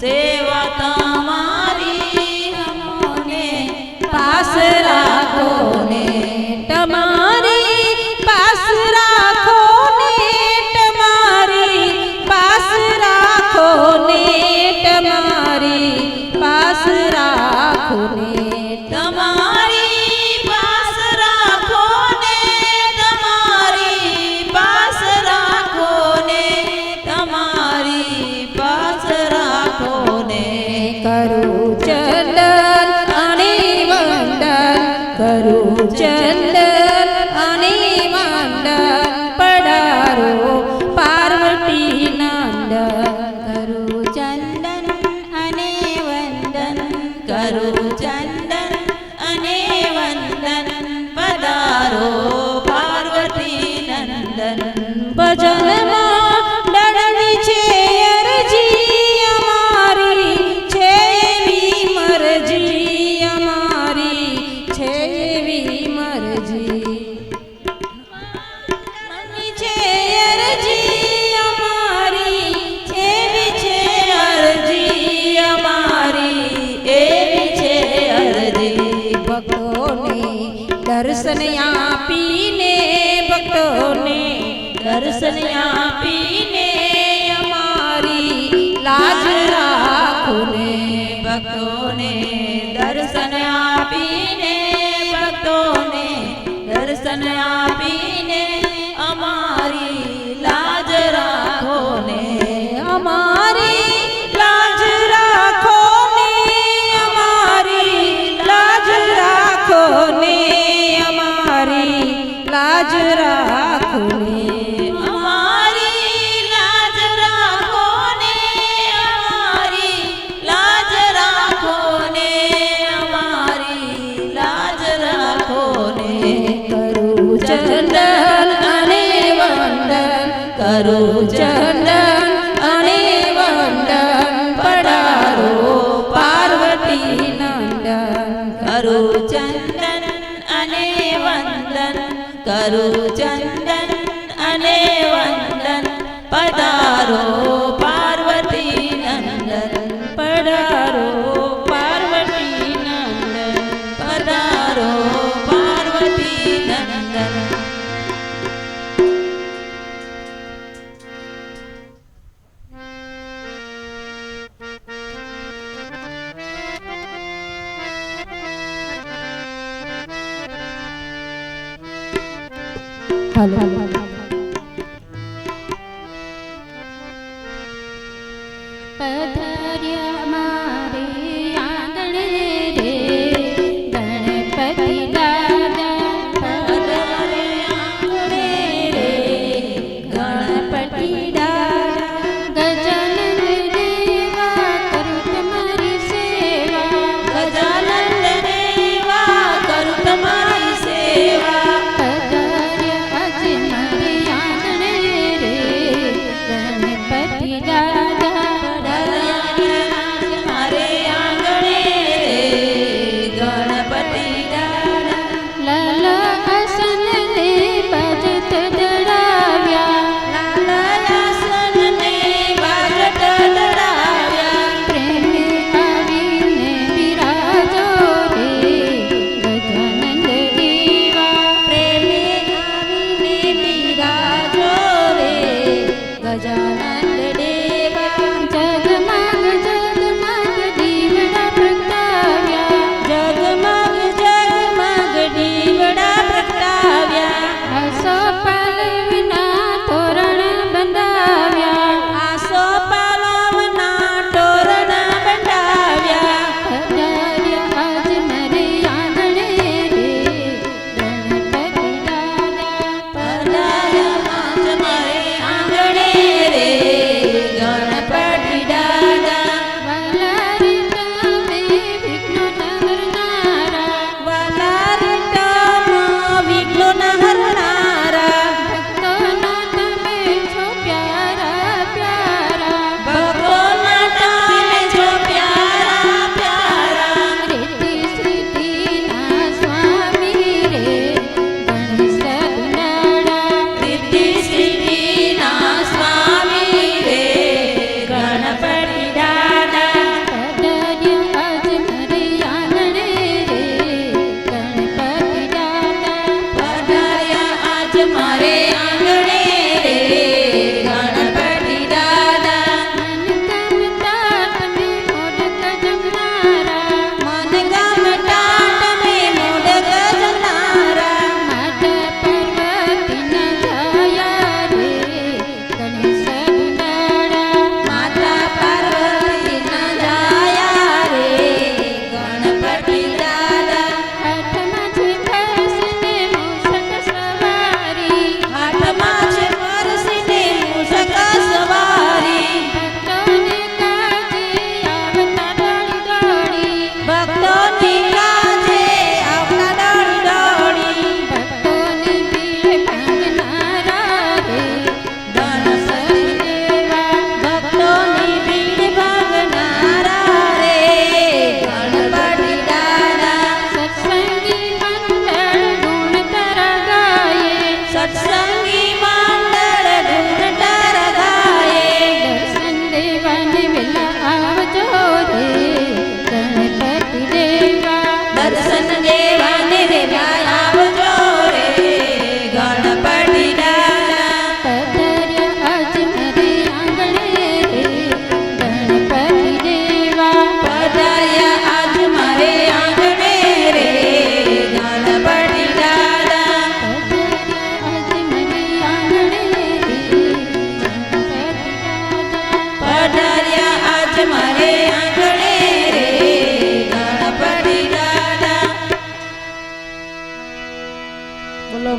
સેવા તમારી અમોને પાસ રાખો ને તમારી પાસ રાખો ને તમારી પાસ રાખો ને તમારી પાસ રાખો ને તમારી પાસ રાખો ને તમારી પાસ રાખો ને તમારી પાસ રાખો ને કરું ચંદન અને વંદન કરું ચંદન અને વંદન પધારો પાર્વતી નંદન કરું ચંદન અને વંદન કરું ચંદન અને વંદન પધારો પાર્વતી નંદન ભજનમાં ડરવી છે અરજી અમારી છે એવી મરજી અમારી છે એવી મરજી છે અરજી અમારી એવી છે અરજી અમારી એવી છે અરજી ભક્તોને દર્શન આપીને ભક્તોને દર્શન આપીને અમારી લાજ રાખો ને ભક્તોને દર્શન આપીને ભક્તોને દર્શન આપીને અમારી લાજ રાખો ને અમારી લાજ રાખો ને અમારી લાજ રાખો ને અમારી લાજ રાખો ને અમારી લાજ રાખો ને અમારી લાજ રાખો ને અમારી લાજ રાખો ને કરું ચંદન અને વંદન કરું ચંદન અને વંદન પધારો પાર્વતી નંદન કરું ચંદન અને વંદન કરું ચંદન અને વંદન પધારો પાર્વતી નંદન પધારો પાર્વતી નંદન પધારો પાર્વતી નંદન પધાર્યા મારે આંગણે રે ગણપતિ દાદા પધાર્યા આંગણે રે ગણપતિ દાદા ગજાનંદ દેવા કરું તમારી સેવા ગજાનંદ દેવા કરું તમારી સેવા પધાર્યા આજે મારે આંગણે રે ગણપતિ દાદા પધાર્યા આજે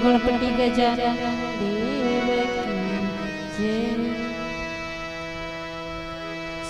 ગણપતિ ગજાનન દેવ કી જય.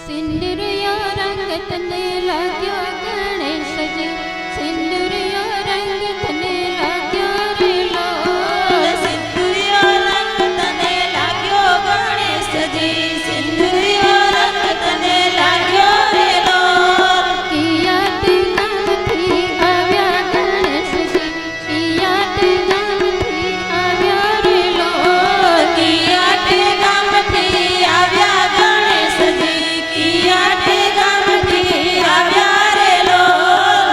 સિંદુરિયો રંગ તને લાગ્યો ગણેશજી, સિંદુરિયો રંગ તને લાગ્યો રે લોલ. સિંદુરિયો રંગ તને લાગ્યો ગણેશજી, સિંદુરિયો રંગ તને લાગ્યો રે લોલ. કિયાત ગામથી આવ્યા ગણેશજી, કિયાત ગામથી આવ્યા રે લોલ. કિયાટે ગામથી આવ્યા ગણેશજી, કિયાટે ગામથી આવ્યા રે લોલ.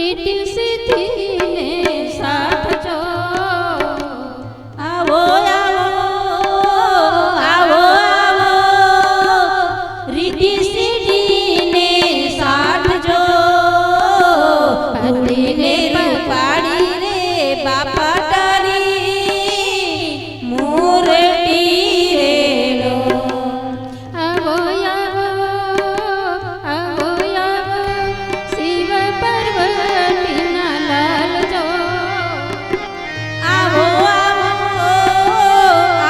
રીતિ સિદ્ધિને સાધજો. આવો આવો આવો આવો રીતિ સિદ્ધિને સાધજો. ભૂલીને રૂપાળી રે બાપા તારી મૂર્તિ રેલો. આવો આવો આવો આવો શિવ પાર્વતીના લાલજો. આવો આવો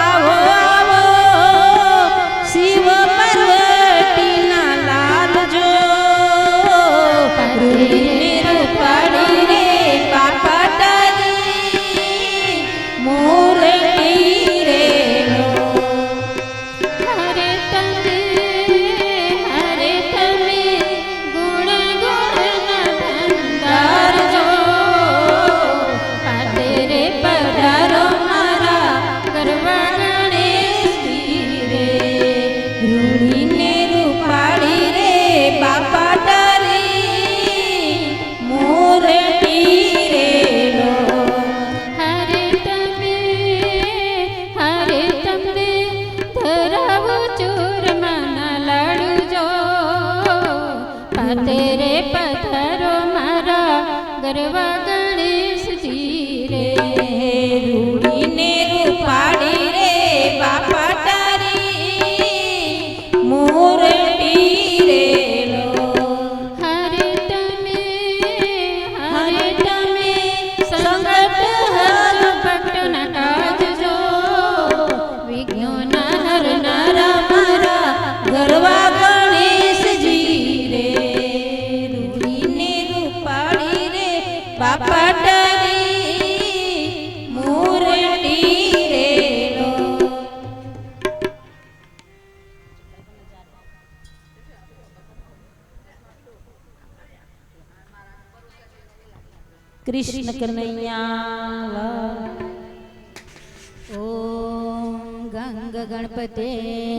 આવો આવો શિવ પાર્વતીના લાલજો. ભૂલીને રૂપાળી રે બાપા તારી મૂર્તિ રેલો. હરે તમે ગુણ ગુણના ભંડારજો. પાતે રે પધારો મારા ગરવા ગણેશજી રે. રૂડીને રૂપાળી રે બાપા તારી મૂર્તિ રેલો. હરે તમને ધરાવો ચૂરમાના લાડુજો. પાતે રે પધારો મારા ગરવા ગણેશજી રે. રૂડીને રૂપાળી રે બાપા તારી મૂર્તિ રેલો. હરે તમે સંકટ હર ભક્તના કાજજો. વિઘ્નોના હરનારા મારા ગરવા ગણેશજી રે. રૂડીને રૂપાળી રે બાપા તારી મૂર્તિ રેલો. કૃષ્ણ કનૈયા. ઓમ ગંગ ગણપતે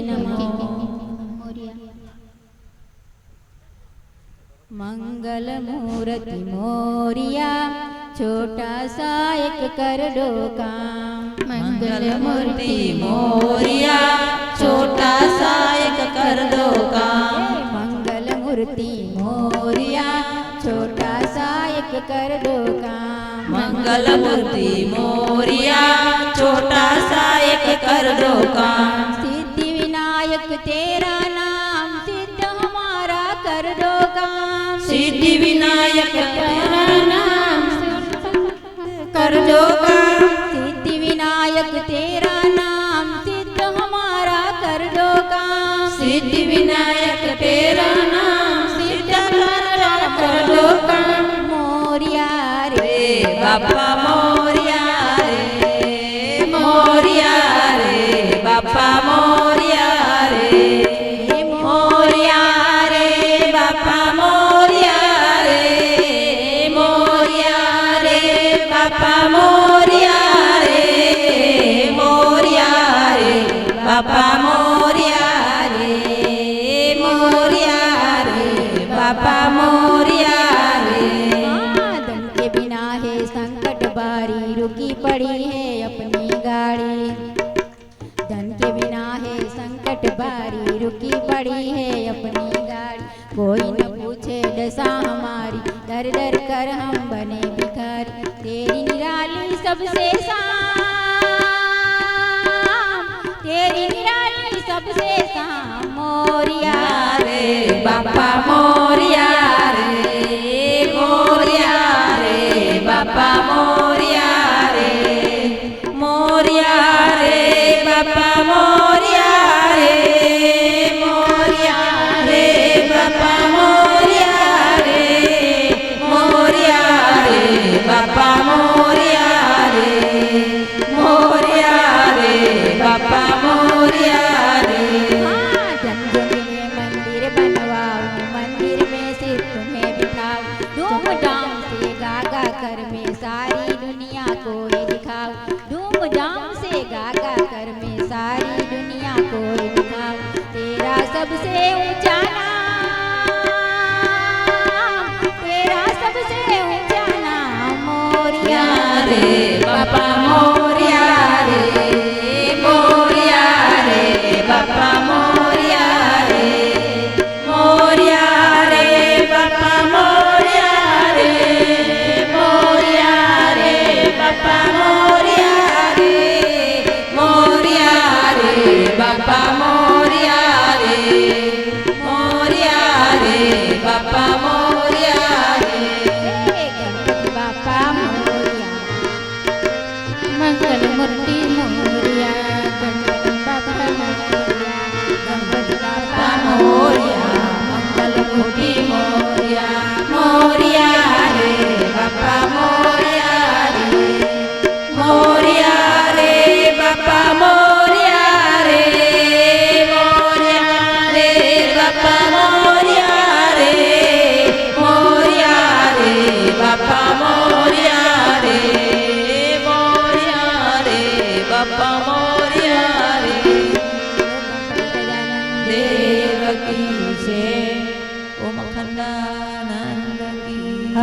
નમઃ. મંગલ મૂર્તિ મોરિયા છોટા સા એક કર દો કામ. મંગલ મૂર્તિ મોરિયા છોટા સા એક કર દો કામ. મંગલ મૂર્તિ મોરિયા છોટા સા એક કર દો કામ. મંગલ મૂર્તિ મોરિયા છોટા સા એક કર દો કામ. सिद्धि विनायक तेरा नाम सिद्ध हमारा कर दो काम. સિદ્ધિ વિનાયક તેરા નામ કર દો કામ. सिद्धि विनायक तेरा नाम सिद्ध हमारा कर दो काम. સિદ્ધિ વિનાયક તેરા નામ સિદ્ધ કર દો કામ. मोरिया रे રે બાપા મોરિયા રે મોરિયા રે બાપા મોરિયા રે. મોરિયા રે બાપા મોરિયા રે મોરિયા રે બાપા મોરિયા રે મોરિયા રે બાપા મોરિયા રે મોરિયા રે બાપા મોરિયા રે. धन के बिना है संकट बारी रुकी पड़ी है अपनी गाड़ी. धन के बिना है संकट बारी रुकी पड़ी है अपनी गाड़ी. कोई न पूछे दशा हमारी दर दर कर हम बने भिखारी. तेरी निराली सबसे साम तेरी निराली सबसे साम. मोरिया રે બાપા મોરિયા રે મોરિયા રે બાપા મોરિયા રે મોરિયા રે બાપા મોરિયા રે મોરિયા રે બાપા મોરિયા રે મોરિયા રે બાપા મોરિયા રે મોરિયા રે બાપા મોરિયા રે. हाँ, जन्म में मंदिर बनवाओ मंदिर में सिर तुम्हें बिठाओ. धूमधाम से गा गा कर में सारी दुनिया को ये दिखाओ. धूमधाम से गा गा कर में सारी दुनिया को ये दिखाओ. तेरा सबसे ऊंचा नाम तेरा सबसे ऊंचा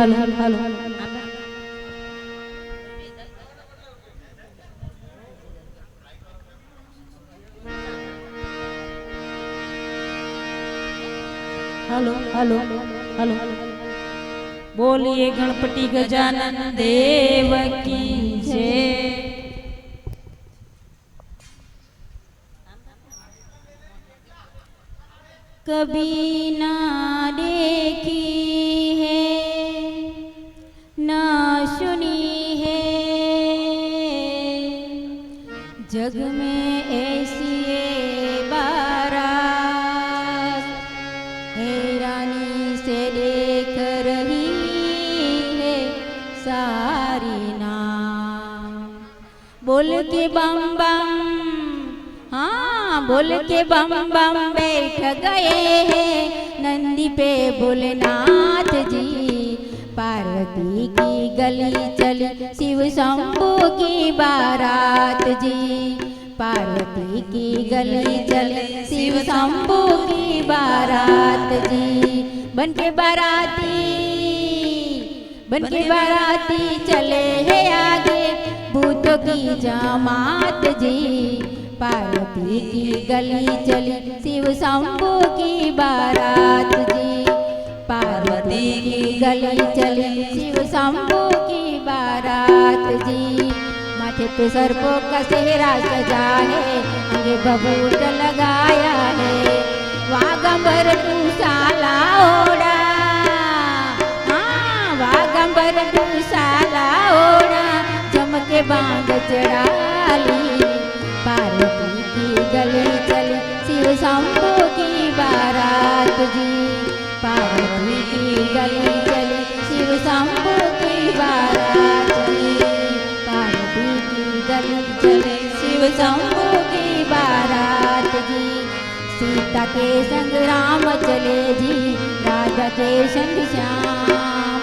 હાલો હાલો હાલો હાલો હાલો બોલીએ ગણપતિ ગજાનન દેવ કી જય कभी ना देखी है ना सुनी है जग में ऐसी ये बारात हैरानी से देख रही है सारी नाम बोल के बम बम हाँ बोल के बम बम बैठ गए हैं नंदी पे भोलेनाथ जी पार्वती की गली चली शिव शंभू की बारात जी पार्वती की गली चली शिव शंभू की बारात जी बन के बाराती चले हैं आगे भूतों की जमात जी पार्वती की गली चली शिव शंभू की बारात जी पार्वती की गली चली शिव शंभू की बारात जी माथे पे सर्पों का सेहरा सजा है आगे बबूट लगाया है वागंबर साला ओढ़ा हाँ वागंबर साला ओढ़ा जम के बांध चढ़ा ली पार्वती की गली चली शिव शंभू की बारात जी पार्वती की गली चली शिव शंभू की बारात जी पार्वती की गली चली शिव शंभू की बारात जी सीता के संग राम चले जी राधा के संग श्याम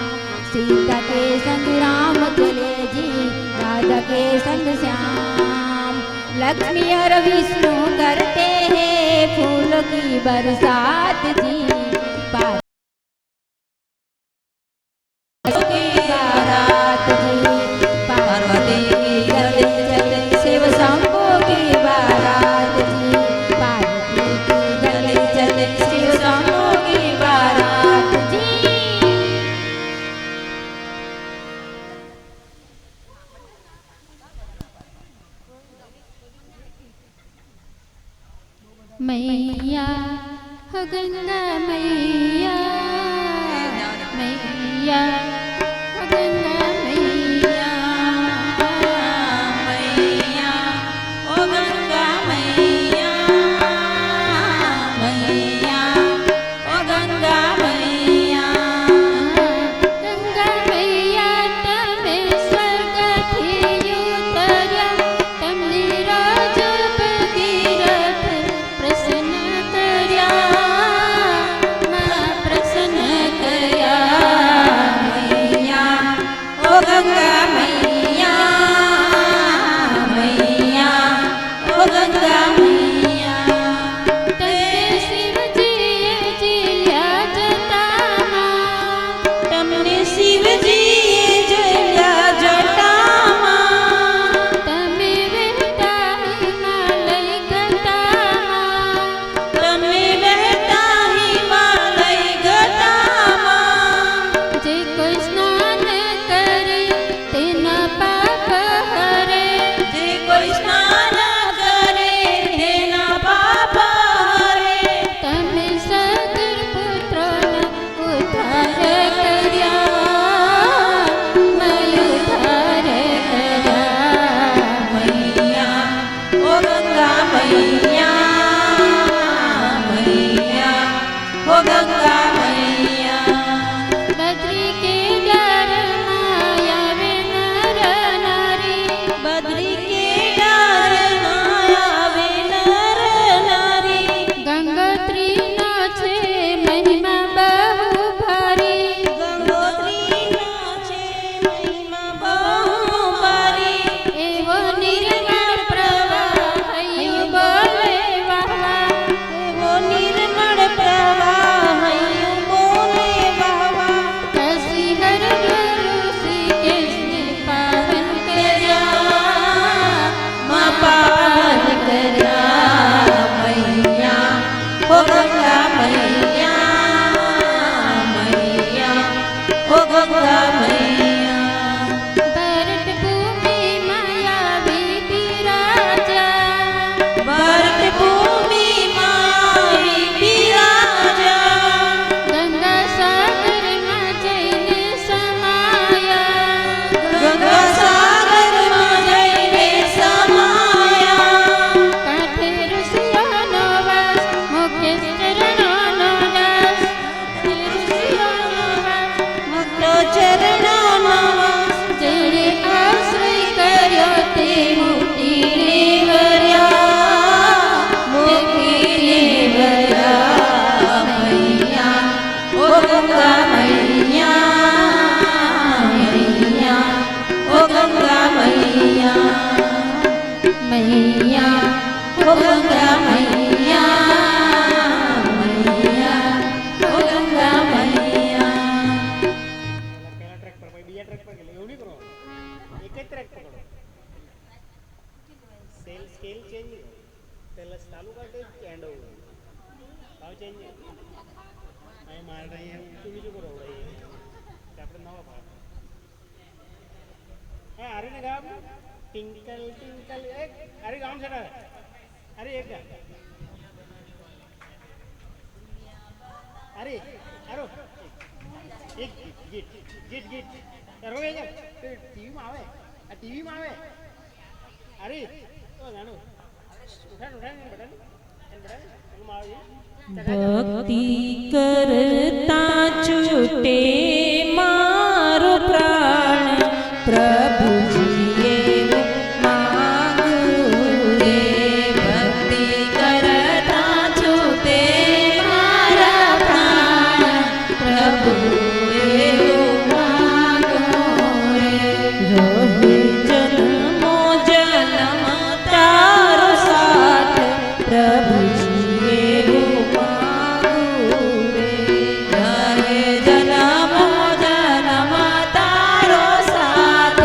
सीता के संग राम चले जी राधा के संग श्याम लक्ष्मी और विष्णु करते हैं फूलों की बरसात जी पार्वती की बारात जी पार्वती की गली चली शिव शंभू की बारात जी पार्वती की गली चली शिव शंभू की बारात जी मैया हो गंगा मैया मैया हो गंगा मैया मैया ओ गंगा मैया मैया ओ गंगा मैया गंगा मैया तमे स्वर्गથી ઉતર્યા તમને રાજ ભગીરથ પ્રસન્ન કર્યા પ્રસન્ન કર્યા ટ્રેક પર ગયેલો એવું નહીં કરો એક જ ટ્રેક પકડો સેલ સ્કેલ ચેન્જ નહીં કરો પહેલાં ચાલુ કરते એન્ડ over ભાવ ચેન્જ નહીં અહીં મારે અહીંયા ઊંચું નીચું કરો કે આપણે નવા ભાવ હા અરે ને ગામ ટિંકલ ટિંકલ એક અરે ગામ છે અરે એક અરે અરે એક ગીટ ગીટ ગીટ રોવે છે ટીવીમાં આવે આ ટીવીમાં આવે અરે તો જાણો ઉઠાણ બટન એમાં આવે ભક્તિ કરતા છૂટે મારો પ્રાણ પ્રભુજીએ માંગુ રે ભક્તિ કરતા છૂટે મારા પ્રાણ પ્રભુએ માંગુ રે રહે જન્મો જન્મ તારો સાથ પ્રભુજીએ જન્મ જન્મ તારો સાથ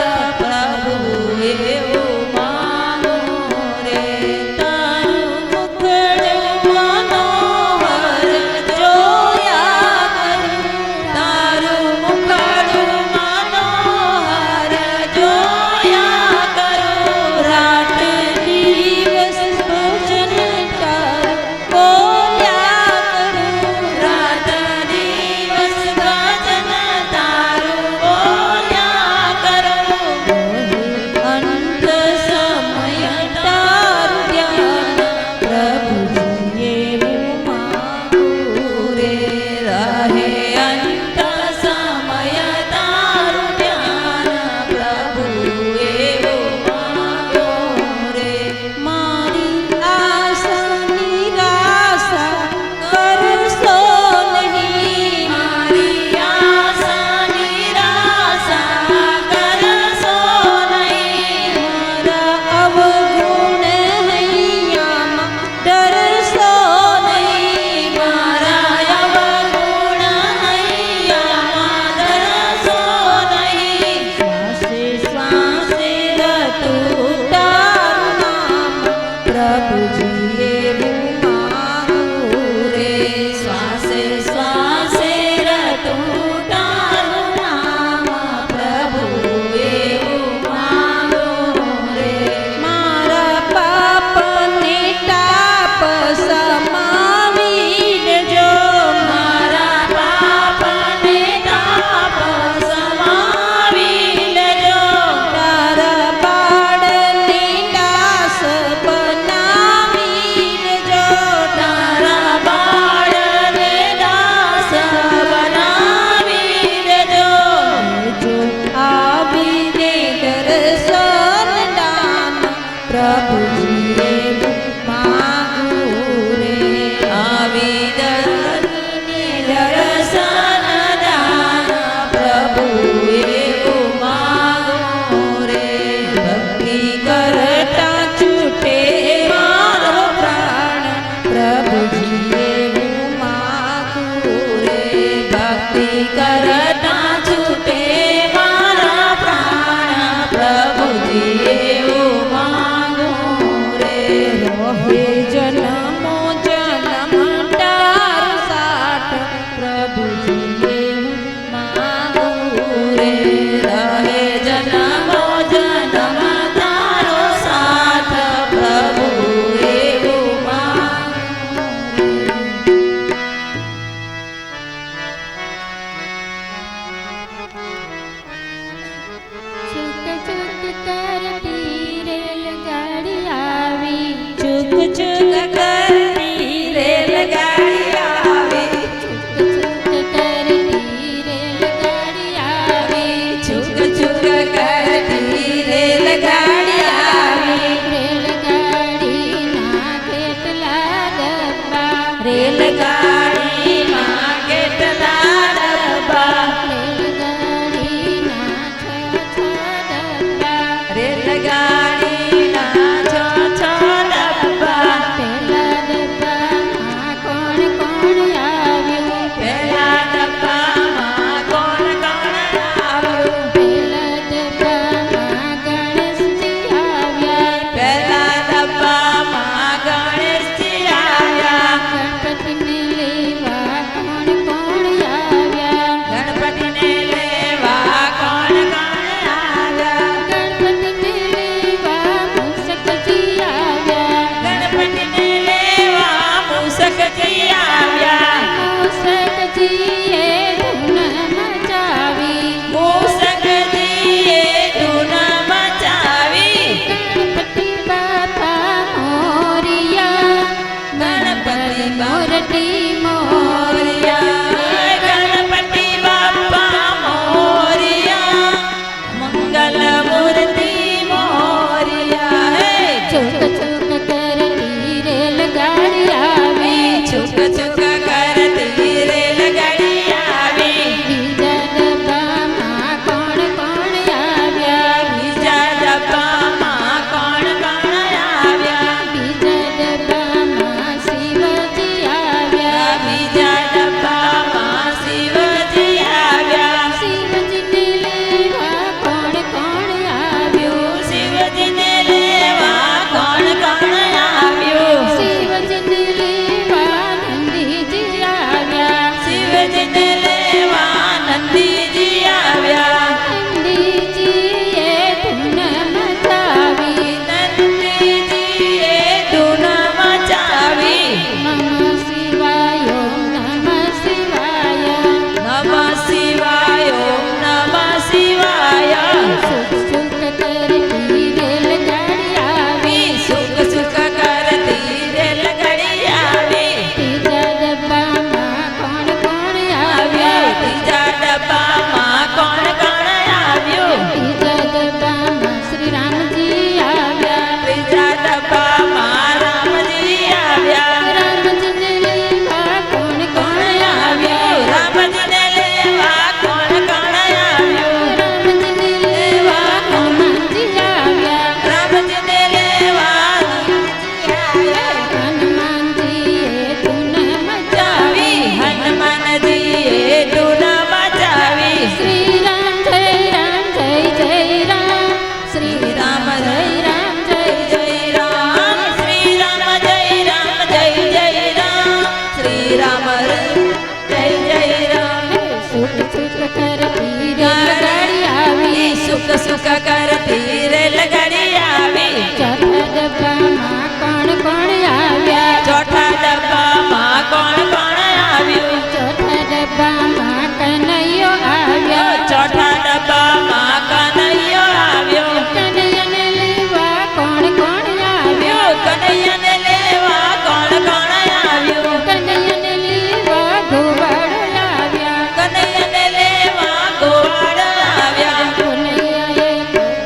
સુખ સુખ કરતી રેલગાડી આવી ચોથા ડબ્બામાં કોણ કોણ આવ્યા ચોથા ડબ્બામાં કોણ કોણ આવ્યું ચોથા ડબ્બામાં કનૈયો આવ્યો ચોથા ડબ્બામાં કનૈયો આવ્યો કનૈયાને લેવા કોણ કોણ આવ્યો કનૈયાને લેવા કોણ કોણ આવ્યું કનૈયાને લેવા ગોવાળો લાવ્યા કનૈયાને લેવા ગોવાળ આવ્યા કનૈયાએ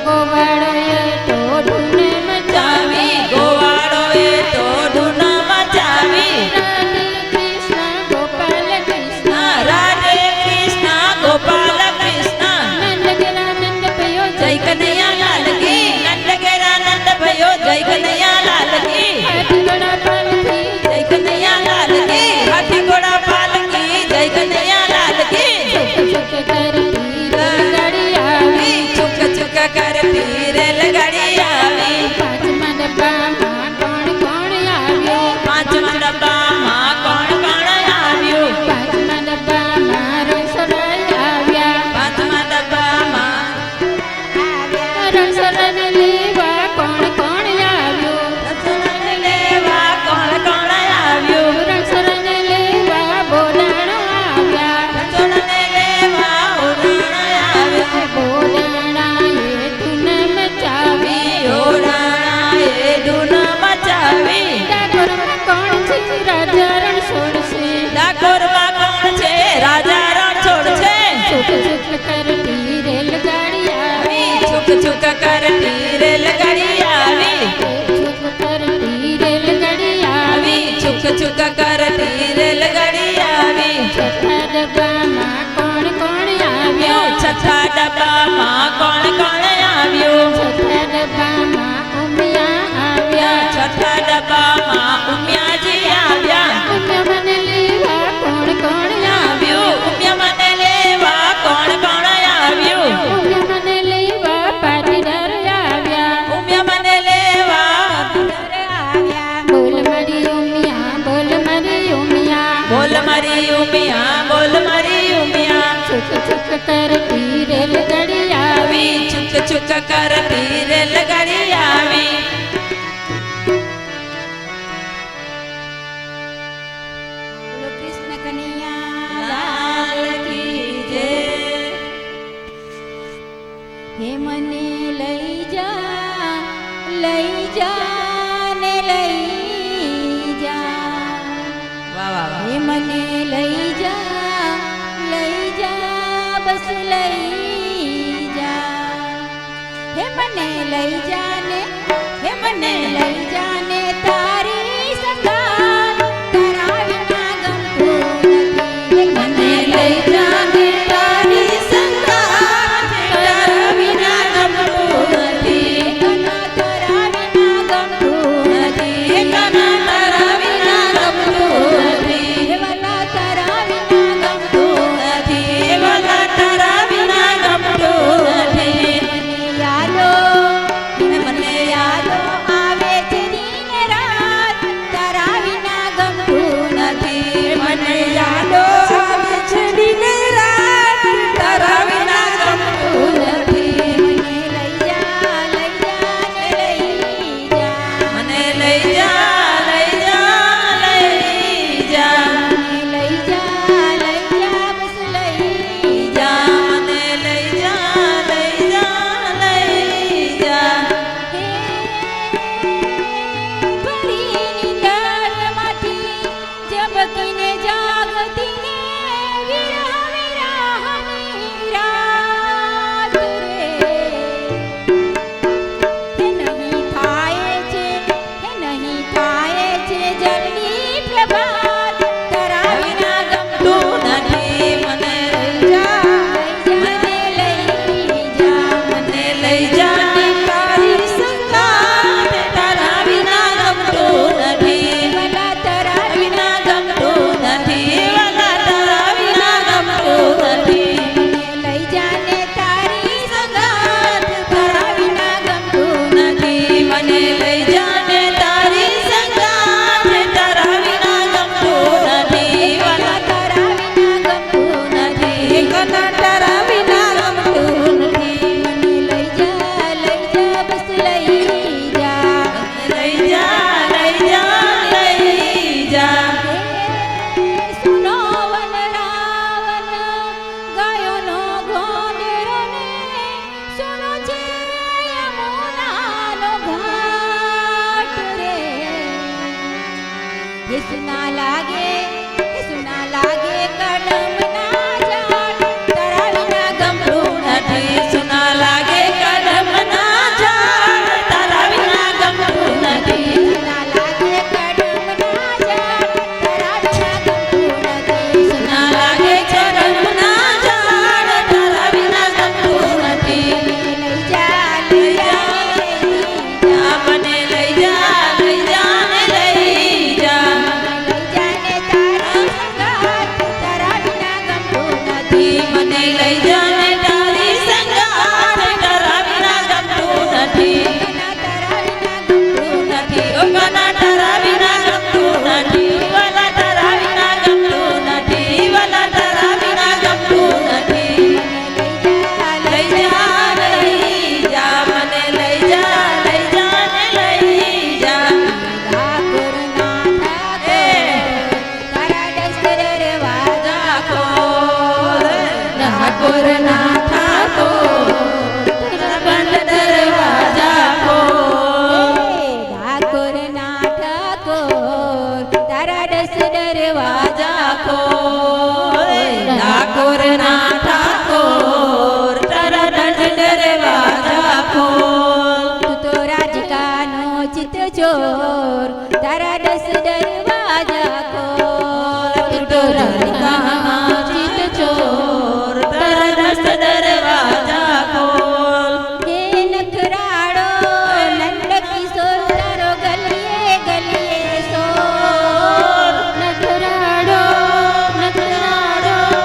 ગોવાળોએ તો ધૂન મચાવી ચાવી ગોવાળોએ તો ધૂન મચાવી રાધે કૃષ્ણ ગોપાલ કૃષ્ણ રાધે કૃષ્ણ ગોપાલ કૃષ્ણ નંદ ઘેરા નંદ ભયો જય કનૈયા લાલ કી નંદ ઘેરા નંદ ભયો જય કનૈયા લાલ કી હાથી ઘોડા પાલકી જય કનૈયા લાલ કી હાથી ઘોડા પાલકી જય કનૈયા લાલ કી છુક કરતી રેલગાડી આવી ચુક ચુક કરતી રેલગાડી આવી પાંચમા ડબ્બામાં કોણ કોણ આવ્યો પાંચમા ડબ્બામાં કોણ કોણ આવ્યું પાંચમા ડબ્બામાં રણછોડરાય આવ્યા પાંચમા ડબ્બામાં રણછોડરાયને લેવા કોણ કોણ આવ્યું રસોડાને લેવા કોણ કોણ આવ્યું રણછોડરાયને લેવા બોડાણો આવ્યા રસોડાને લેવા ઉડાણ આવ્યું બોડાણાએ ધૂન મચાવી ઓડાણાએ ધૂન મચાવી ડાકોરમાં કોણ છે રાજા રણછોડ છે ડાકોરમાં કોણ છે રાજા રણછોડ છે છુક છુક કરતી રેલગાડી આવી છૂક છૂક કરતી રેલગાડી આવી છુક કરતી રેલગાડી આવી છૂક છૂક કરતી રેલગાડી આવી છઠ્ઠા ડબ્બામાં કોણ કોણ આવ્યું છઠ્ઠા ડબ્બામાં કોણ કોણ આવ્યું છઠ્ઠા ડબ્બામાં ઉમિયા આવ્યા છઠ્ઠા ડબ્બામાં ઉમિયાજી આવ્યા ઉમિયા મને લેવા કોણ કોણ આવ્યું ઉમિયા મને લેવા કોણ કોણ આવ્યું ઉમિયા મને લેવા પાટીદાર આવ્યા ઉમિયા મને લેવા બોલ મારી ઉમિયા બોલ મારી ઉમિયા બોલ મારી ઉમિયા બોલ મારી ઉમિયા છુક છુક કરતી રેલગાડી આવી આવી ચુક ચુક કરતી રેલગાડી આવી બોલો કૃષ્ણ કનૈયા લાલ કી જય હે મને લઈ જા ને લઈ જા વાહ વાહ વાહ હે મને લઈ જા બસ લઈ જા હે મને લઈ જા ને તારી સંગાત તારા વિના ગમતું નથી મને લઈ જાને તારી સંગાત તારા વિના ગમતું નથી કના તારા વિના ગમતું નથી કના તારા વિના ગમતું નથી વાલા તારા વિના ગમતું નથી વાલા તારા વિના ગમતું નથી મને યાદો આવે છે ની सुना लागे कदमना झाड तारा विना गमતું નથી સુના લાગે કદમના ઝાડ તારા વિના ગમતું નથી સુના લાગે કદમના ઝાડ તારા વિના ગમતું નથી સુના લાગે કદમના ઝાડ તારા વિના ગમતું નથી લઈ જા મને લઈ જા ને લઈ જા ને તારી સંગાત તારા વિના ગમતું નથી મને લઈ જા ને તારી સંગાત તારા વિના ગમતું નથી તારા વિના ગમતું નથી ઓ કાના તારા વિના ગમતું નથી વાલા તારા વિના ગમતું નથી વાલા તારા વિના ગમતું નથી લઈ જા મને લઈ જા ને લઈ જા ઠાકોર ના ઠાકોર તારા દરવાજા ઠાકોર ના ઠાકોર તારા બંધ દરવાજા ઠાકોર ના ઠાકોર તારા દસ દરવાજા ખોલ ઠાકોર ના ઠાકોર તારા દરવાજા ખોલ તું તો રાજકાનો ચિત ચોર તારા દસ દરવાજા ખોલ તું તો રાજકાનો ચિત ચોર તારા દસ દરવાજા ખોલ હે નખરાડો નંદ કિશોર તારો ગલીએ ગલીએ સોર નખરાડો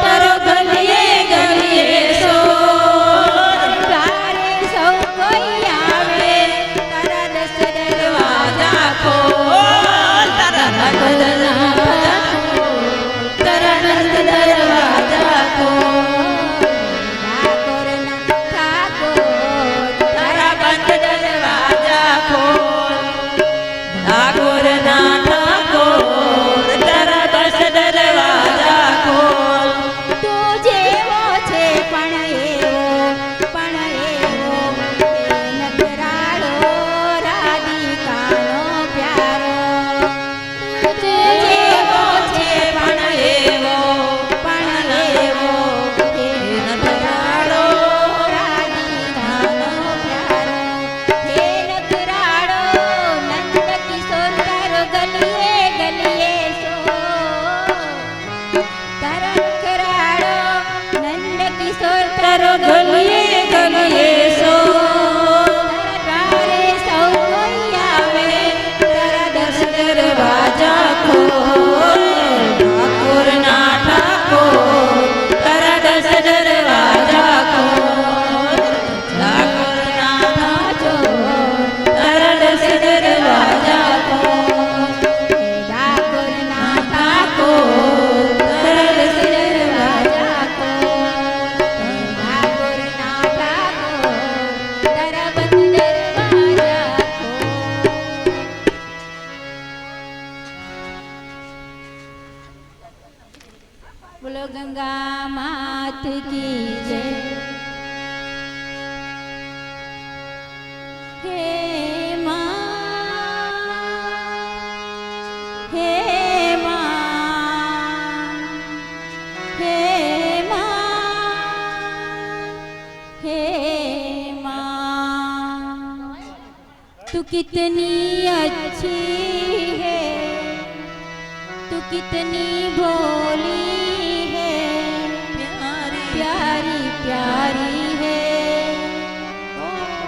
તારો ગલીએ ગલીએ સોર તારે સૌ કોઈ આવે તારા દસ દરવાજા ખોલ તારા દરવાજા તારા દસ દરવાજા ખોલ ઠાકોર ના ઠાકોર તારા બંધ દરવાજા ખોલ ઠાકોર ના ઠાકોર તારા દસ દરવાજા ખોલ તું જેવો છે પણ એવો હે નખરાળો રાધિકાનો પ્યારો તું જેવો છે પણ એવો પણ એવો હે નખરાળો રાધિકાનો પ્યારો હે નખરાળો નંદ કિશોર તારો ગલીએ ગલીએ સો તારા નખરાળો નંદ કિશોર તારો ગલીએ ગલીએ સો તારે સૌ કોઈ આવે તારા દસ દરવાજા ખોલ ઠાકોર ના ઠાકોર તારા દસ દરવાજા ખોલ ઠાકોર ના ઠાકોર તારા દસ દરવાજા ખોલ ઠાકોર ના ઠાકોર તારા દસ દરવાજા ખોલ ઠાકોર ના ઠાકોર તારા બંધ દરવાજા ખોલ બોલો ગંગા માત કી જય હે માં હે માં હે માં હે માં तू कितनी अच्छी है तू कितनी भोली है प्यारी प्यारी है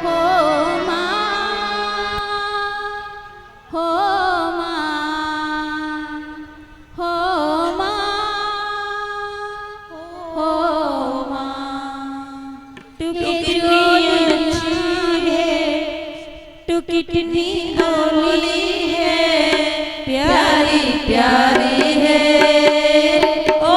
हो माँ हो माँ हो माँ हो माँ तू कितनी अच्छी है तू कितनी भोली है प्यारी प्यारी है ओ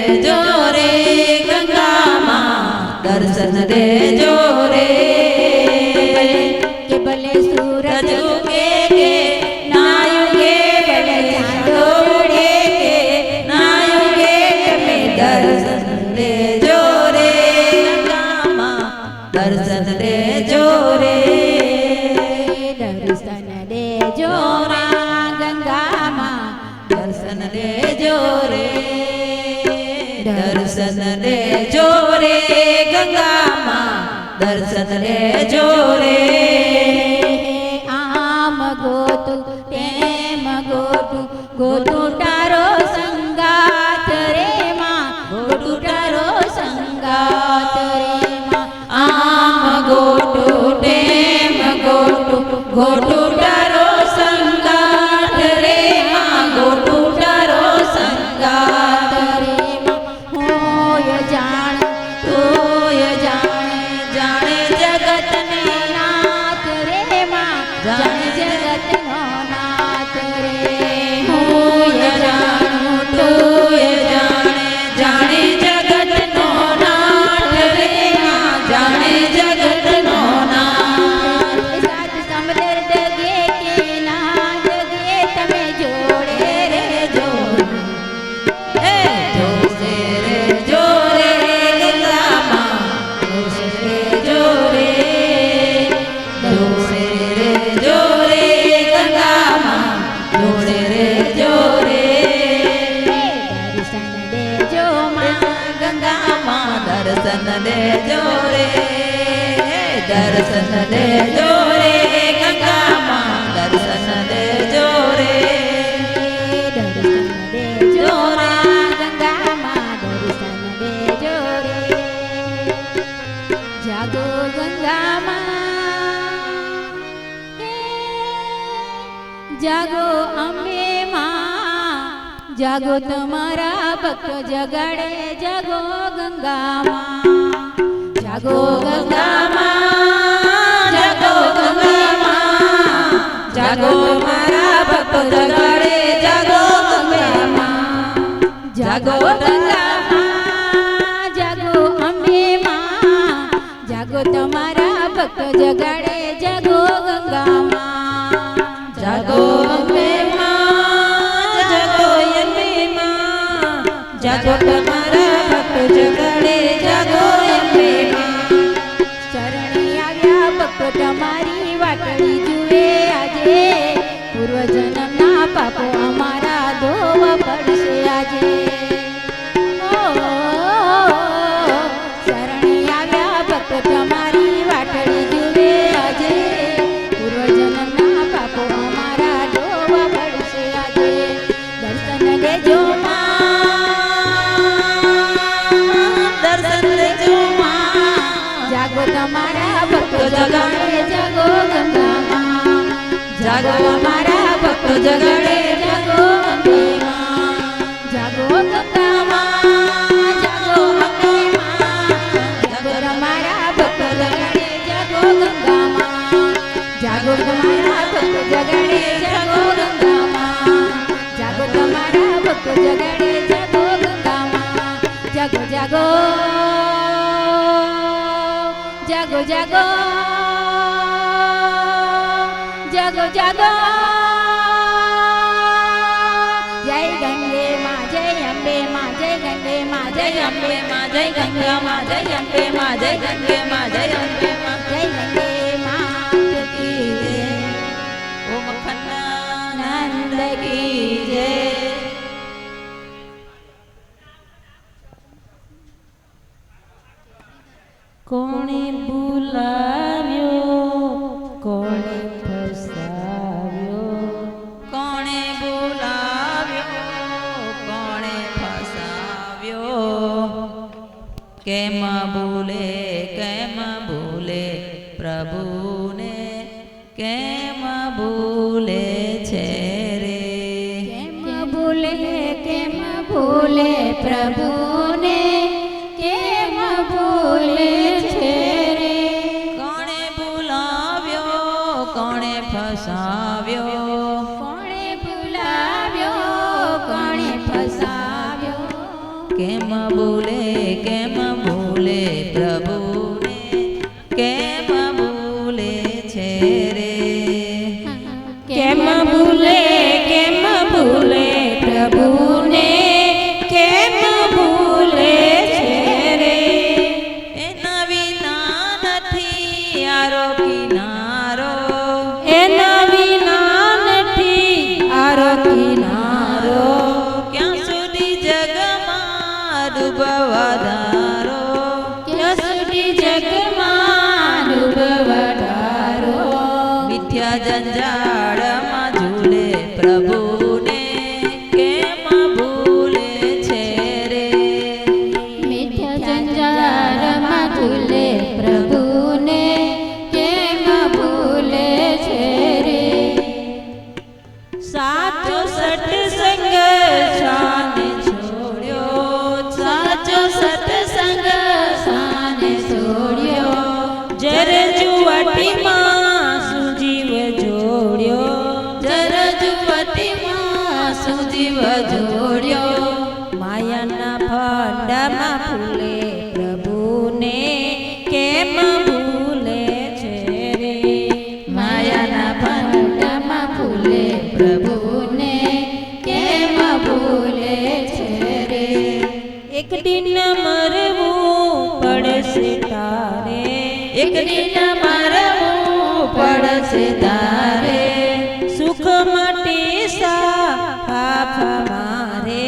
દેજો રે ગંગામાં દર્શન દેજો રે કે ભલે સૂરજ રજુકે કે નાયુગે ભલે ચાંદો ઉડે કે નાયુગે તમે દર્શન દેજો રે ગંગામાં દર્શન દેજો રે દર્શન દેજો માં ગંગામાં દર્શન દેજો રે દર્શન દેજો રે ગંગામાં દર્શન દેજો રે આમ ગોતું તેમ ગોતું ગોતું તારો સંગાત રે માં ગોતું તારો સંગાત રે માં આમ ગોટું ટેમ ગોટું ગોટું તારો સંગાત રે માં ગોટું તારો સંગાત રે માં હોય જાણ તોય જાણે જાણે જગતને નાથ રે માં જાણે જગતનો નાથ રે હું જાણું તોય જાણે જાણે જગતનો નાથ રે માં જાણે જગતનો નાથ સાત સમદર જગે કે ના જગે તમે જોડે રે જોડે હે જોશે રે જોરે ગંગામાં જોશે રે જોરે જોશે રે જોરે ગંગામાં જોશે રે જોરે દર્શન દેજો માં ગંગામાં દર્શન દેજો રે દર્શન દેજો રે ગંગામાં દર્શન દેજો રે દર્શન દેજો માં ગંગામાં દર્શન દેજો રે જાગો ગંગામાં જાગો અંબે માં જાગો તમારા ભક્ત જગાડે જાગો ગંગામાં જાગો ગંગામાં જાગો ગંગામાં જાગો મારા ભક્તો જગાડે જાગો ગંગામાં જાગો ગંગામાં જાગો અંબે માં જાગો તમારા ભક્ત જગાડે જાગો ગંગામાં જાગો અંબે માં જાગો અંબે માં જાગો તમારા ભક્તો જગાડે જાગો અંબે માં શરણે આવ્યા ભક્તો તમારી વાટડી જુએ આજે પૂર્વજન્મના પાપો અમારા ધોવા પડશે આજે શરણે આવ્યા ભક્તો તમારી વાટડી જુએ આજે પૂર્વજન્મના પાપો અમારા ધોવા પડશે આજે દર્શન દેજો દર્શન દેજો માં જાગો તમારા ભક્તો જગાડે જાગો ગંગામાં જાગો અમારા ભક્તો જગાડે જાગો અંબે માં જાગો ગંગામાં જાગો અંબે માં જાગો તમારા ભક્તો જગાડે જાગો ગંગામાં જાગો તમારા ભક્તો જગાડે જાગો ગંગામાં જાગો તમારા ભક્તો જગાડે જાગો ગંગામાં જાગો જાગો જાગો જાગો જાગો જાગો જય ગંગે માં જય અંબે માં જય ગંગે માં જય જય અંબે માં જય ગંગા માં જય અંબે માં જય ગંગે માં જય અંબે માં જય ગંગે માં કી જય ઓ મખના નંદ કી જય કોણે બોલાવ્યો કોણે ફસાવ્યો કોણે બોલાવ્યો કોણે ફસાવ્યો કેમ ભૂલે પ્રભુને કેમ ભૂલે છે રે કેમ ભૂલે પ્રભુને કેમ ભૂલે છે રે કોણે બોલાવ્યો કોણે ફસાવ્યો કોણે ભૂલાવ્યો કોણે ફસાવ્યો કેમ ભૂલે કેમ ભૂલે પ્રભુને કેમ ભૂલે છે રે કેમ ભૂલે પ્રભુને કેમ ભૂલે છે રે એના વિના નથી આરો કિનારો એના વિના નથી આરો કિનારો ક્યાં સુધી જગમાં ડૂબવા ધારો ક્યાં સુધી જગમાં ડૂબવા ધારો મિથ્યા જંજાળમાં ઝૂલે પ્રભુને કેમ ભૂલે છે રે મિથ્યા જંજારમાં ઝૂલે પ્રભુને કેમ ભૂલે છે રે સાચો સત્સંગ શાને છોડ્યો સાચો સત્સંગ શાને છોડ્યો જર જુવાટીમાં સુજીવ જોડ્યો જર જુવતીમાં સુજીવ જોડ્યો માયાના ફંડામાં ફૂલે પ્રભુને કેમ ભૂલે છે રે માયાના ફંડામાં ફૂલે પ્રભુને કેમ ભૂલે છે રે એક દિન મરવું પડશે તારે એક દિન મરવું પડશે તારે સુખ માટે સાફા મારે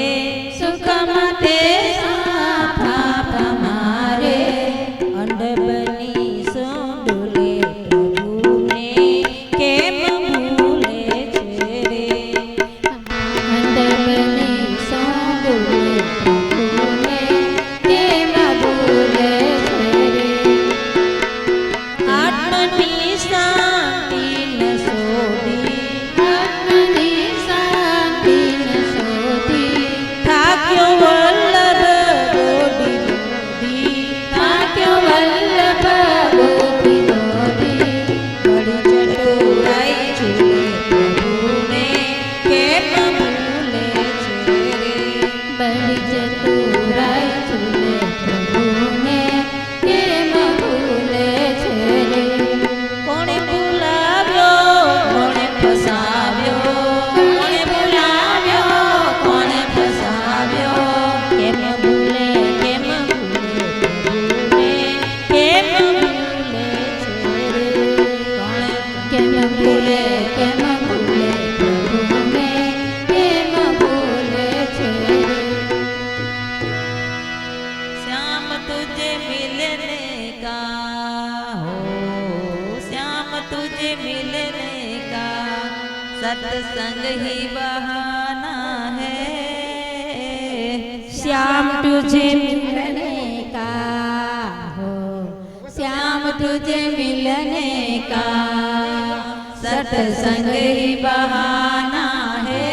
સુખ માટે સાફા મારે અંડબની સોંડુલે પ્રભુને કેમ ભૂલે છે રે અંડબની સોંડુલે પ્રભુને કેમ ભૂલે છે રે આત્મની શાંતિ ન શોધી આત્મની શાંતિ ન શોધી થાક્યો વલ્લભ દોડી દોડી થાક્યો વલ્લભ દોડી દોડી બળી ચટુરાઈ ઝૂલે પ્રભુને કેમ ભૂલે છે રે બળી ચટુરાઈ ઝૂલે પ્રભુને કેમ ભૂલે છે રે કોણે ભૂલાવ્યો કોણે ફસાવ્યો કોણે બોલાવ્યો કોણે ફસાવ્યો કેમ ભૂલે પ્રભુને કેમ ભૂલે છે રે કેમ ભૂલે પ્રભુને કેમ ભૂલે છે રે श्याम तुझे मिलने का हो श्याम तुझे मिलने का सत्संग ही बहाना है श्याम तुझे मिलने का हो श्याम तुझे मिलने का सत्संग ही बहाना है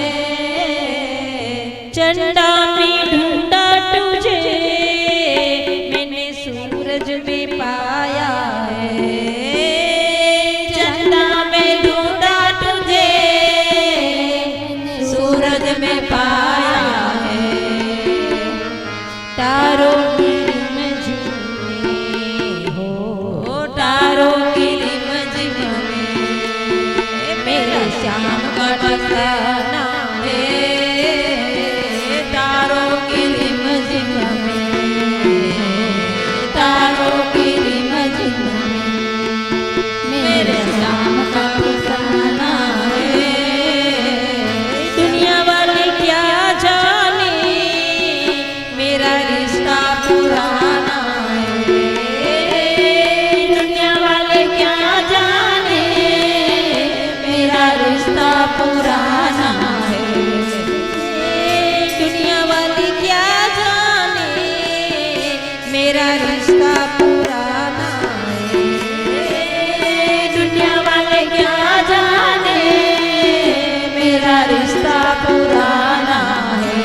चंदा में ढूंढा तुझे मैंने सूरज में पाया है चंदा में ढूंढा तुझे सूरज में पाया है तारों की रिमझिम हो ओ तारों की रिमझिम में मेरा श्याम का ठिकाना है तारों की रिमझिम में तारों की रिमझिम में मेरे श्याम का ठिकाना है दुनिया वाले क्या जाने मेरा रिश्ता पुराना है दुनिया वाले क्या जाने मेरा रिश्ता पुराना है दुनिया वाले क्या जाने मेरा रिश्ता पुराना है दुनिया वाले क्या जाने मेरा रिश्ता पुराना है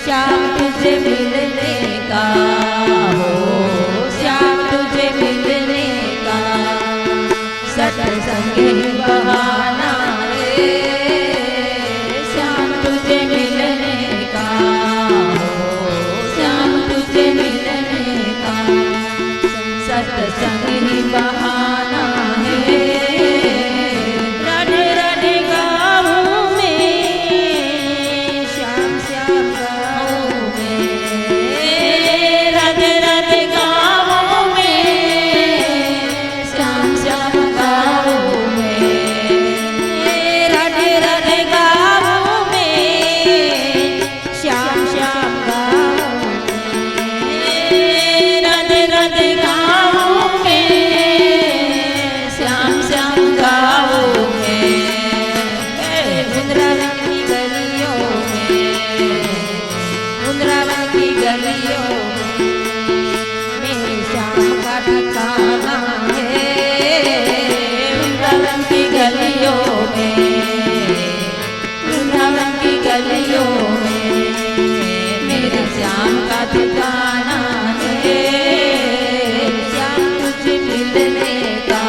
श्याम तुझे मिलने का हो श्याम तुझे मिलने का सत्संग ही बहाना है श्याम तुझे मिलने का हो गाते गाऊं मैं, श्याम श्याम गाऊं मैं। वृंदावन की गलियों में, वृंदावन की गलियों में मेरे श्याम का ठिकाना है। वृंदावन की गलियों में, वृंदावन की गलियों में मेरे श्याम का ठिकाना है। श्याम तुझे मिलने का,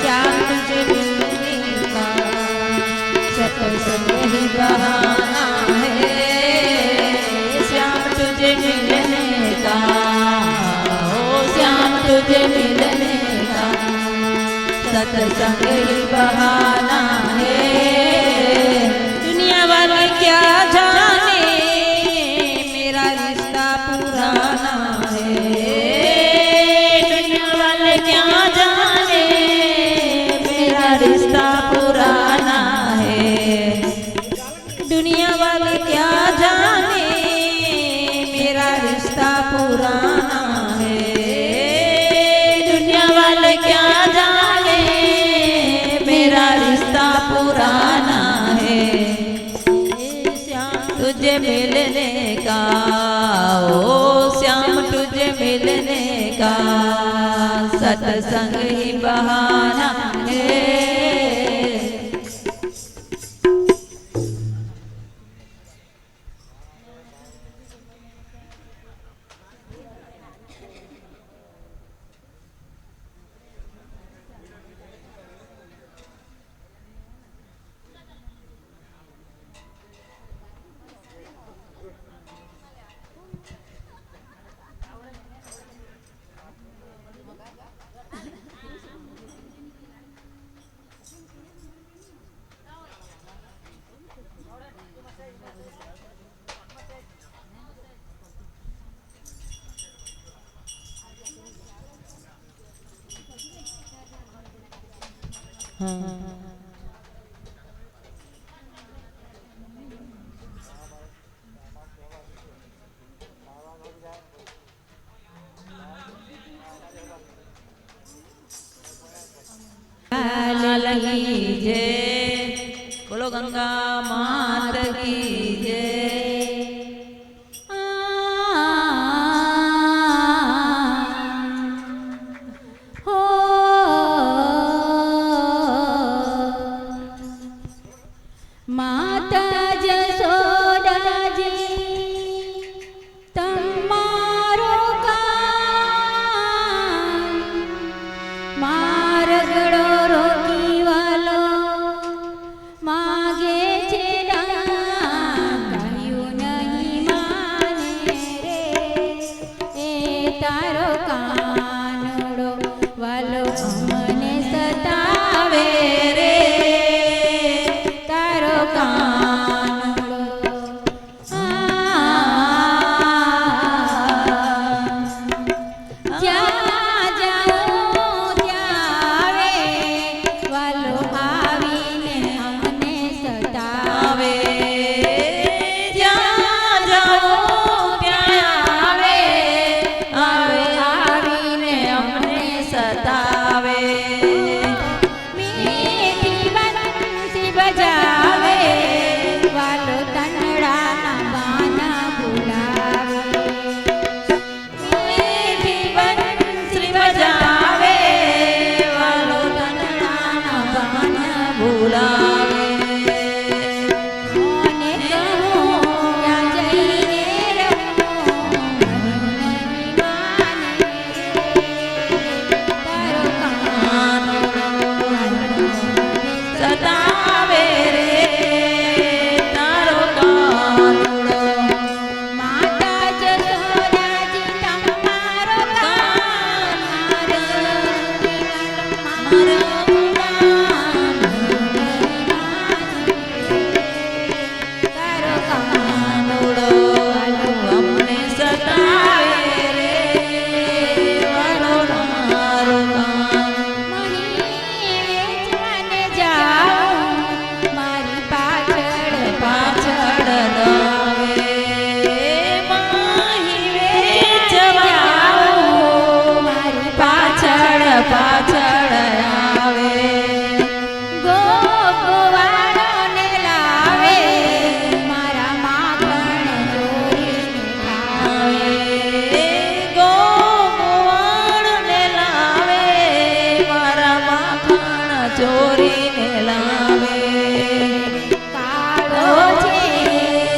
श्याम तुझे मिलने का सत्संग ही बहाना है। श्याम तुझे मिलने का, ओ श्याम तुझे मिलने का सत्संग ही बहाना है। दुनिया वाले क्या जाने मेरा रिश्ता पुराना है। दुनिया वाले क्या जाने मेरा रिश्ता पुराना है। दुनिया वाले क्या जाने मेरा रिश्ता पुराना है। दुनिया वाले क्या जाने मेरा रिश्ता पुराना है। श्याम तुझे मिलने का, ओ श्याम तुझे मिलने का सत्संग ही बहाना है। की जय, बोलो गंगा मात की जय। हो माता जसोदा जी तमारो काम मारगड़ो रोकी वालो मागे ચોરીને લાવે કાળો છે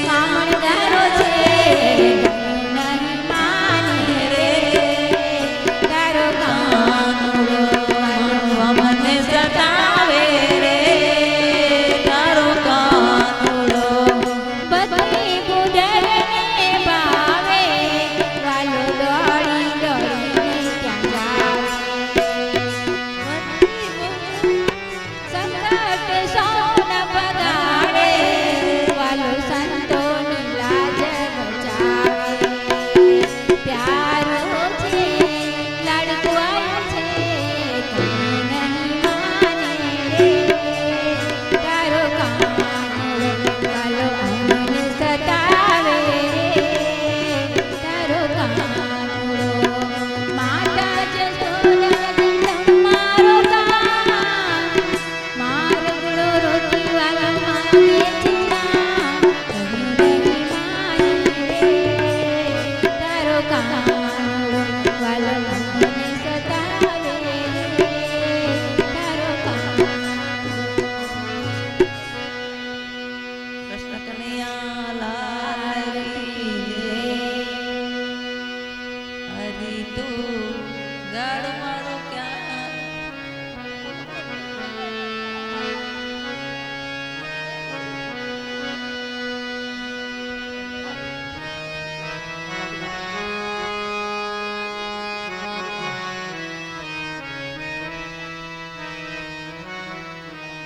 કામણગારો છે નહીં માને રે તારો કાનુડો મને સતાવે રે તારો કાનુડો બધી ગુડરને ભાવે વાલો દોડી દોડીને ત્યાં સંકટ સૌન પગાડે વાલો સંતોની લાજ બચાવે પ્યારો છે લાડકવાય છે કોઈ નહીં માને રે તારો કાનુડો વાલો અમને સતાવે રે તારો કાનુડો માતા જશોદા તમારો કાન મારગડો રોટી વાળા માંગે છે ના કોઈ નહીં માને રે તારો કાનુડો વાલો અમને સતાવે રે તારો કાનુડો કૃષ્ણ કનૈયા લાલ કી જય. હરી તું ગાડ મારો ક્યાં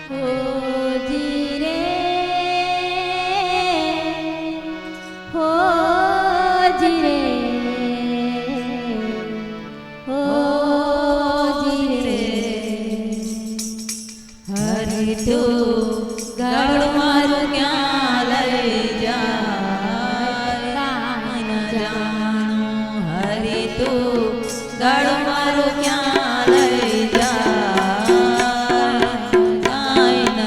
હો જીરે હો જીરે હો જીરે હરી તું ગાડ મારો ક્યાં લઈ જાય કાંઈ ન જાણું હરી તું ગાડ મારો ક્યાં લઈ જાય કાંઈ ન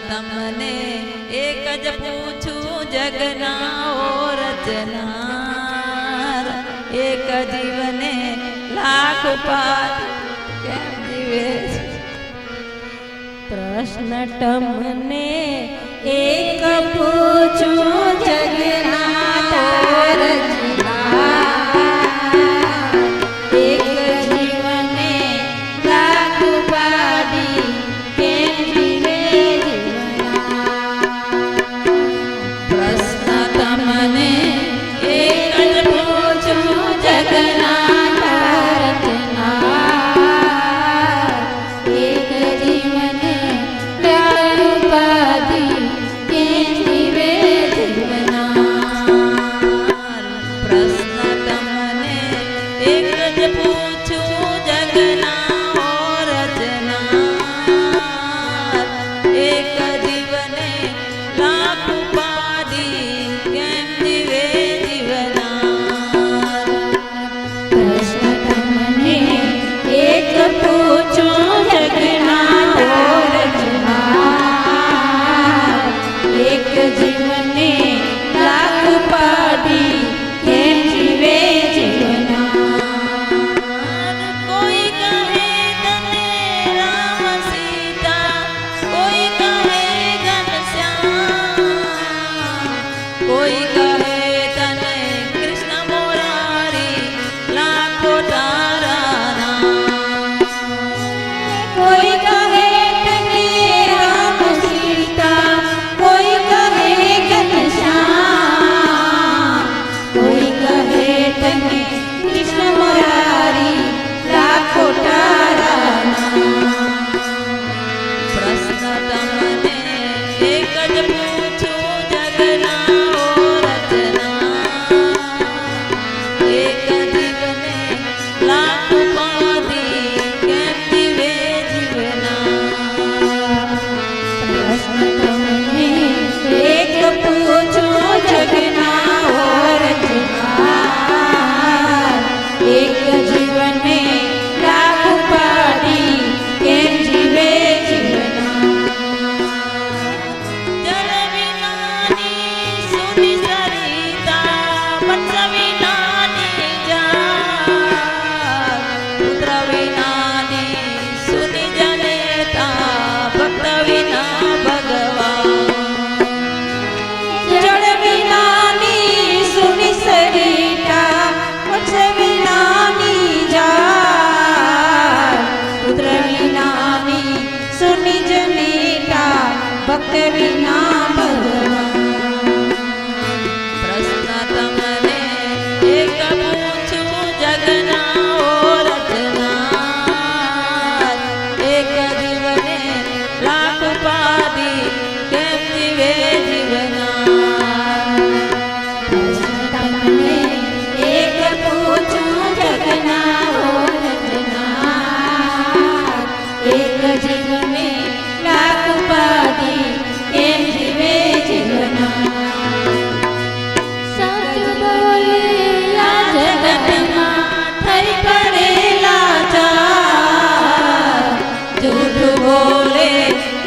તમને એક જ પૂછું જગના ઓ રચનાર એક જીવને લાખ પાર કેમ જીવે છે? પ્રશ્ન તમને એક પૂછું જગના રચનાર એક જીવને લાખ પાડી કેમ જીવે પ્રશ્ન તમને એક જ પૂછું જગના રચનાર એક જીવને લાખ પાડી કેમ જીવે પ્રશ્ન તમને એક જ પૂછું જગના ઓ રચનાર એક જીવને લાખ ઉપાધિ કેમ જીવે જીવનાર પ્રશ્ન તમને એક પૂછું જગના રચનાર એક જીવને લાખ પાડી કેમ જીવે કોઈ કહે તને રામ સીતા કોઈ કહે ઘનશ્યામ કોઈ કહે તને કૃષ્ણ મોરારી લાખો તારા નામ કોઈ કહે તને રામ સીતા કોઈ કહે ઘનશ્યામ કોઈ કહે તને કૃષ્ણ મુરારી લાખો તારા નામ પ્રશ્ન તમને એક જ પૂછું જગના ઓ રચનાર એક જીવને લાખ ઉપાધિ કેમ જીવે જીવનાર પ્રશ્ન તમને એક પૂછું જગના રચનાર એક જીવને લાખ પાડી કેમ જીવે જળ વિનાની સુની સરિતા મત્સ્ય વિનાની જાર પુત્ર વિનાની સુની જનેતા ભક્ત વિના ભગવાન જળ વિનાની સુની સરિતા મત્સ્ય વિનાની જાર પુત્ર વિનાની સુની જનેતા ભક્ત વિના ભગવાન પ્રશ્ન તમને એક પૂછું જગના ઓ રચનાર એક જીવને લાખ ઉપાધિ કેમ જીવે જીવનાર તમને એક પૂછું જગના રચનાર એક જીવને લાખ પાડી કેમ જીવે સાચ બોલે આ જગતમાં થઈ પડેલા ચાર જૂઠું બોલે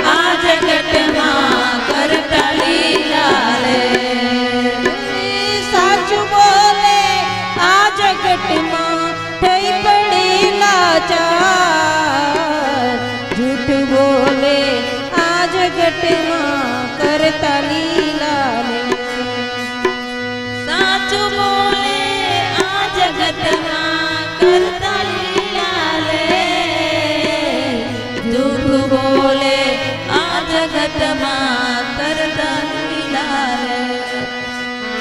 આ જગતમાં કરતા લીલા રે સાચું બોલે આ જગતમાં થઈ પડેલા ચાર જૂઠ બોલે આ જગતમાં કરતા લીલા રે સાચું બોલે આ જગતમાં કરતા લીલા રે જૂઠું બોલે આ જગતમાં કરતા લીલા રે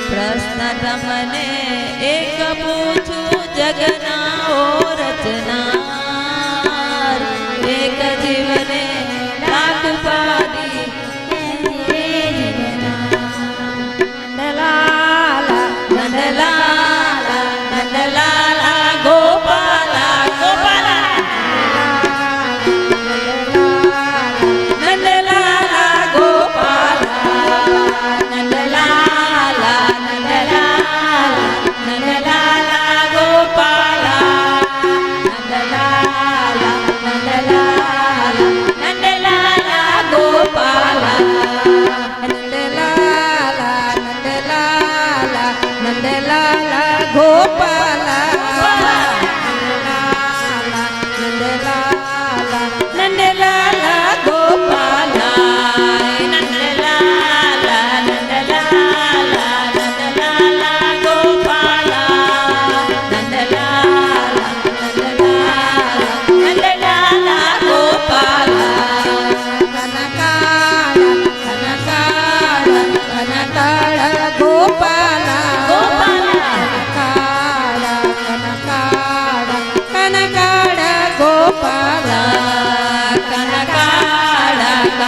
પ્રશ્ન તમને એક પૂછું જગના ઓ રચનાર એક જીવને લાખ પાડી નંદલાલા નંદલાલા નંદલાલા ગોપાલા ગોપાલા નંદલાલા ગોપાલા નંદલાલા નંદલાલા નંદલાલા ગોપાલા નંદલાલા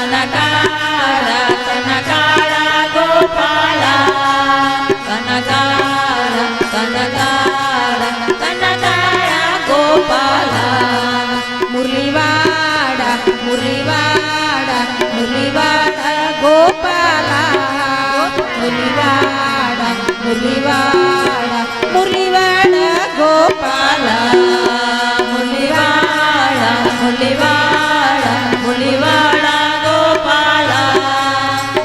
કનકાળા ગોપાલા કનકાળા ગોપાલા મુરલીવાડા મુરલીવાડા મુરલીવાડા ગોપાલા મુરલીવાડા મુરલીવાડા મુરલીવાડા ગોપાલા મુરલીવાડા મુરલીવાડા મુરલીવાડા ગોપાલા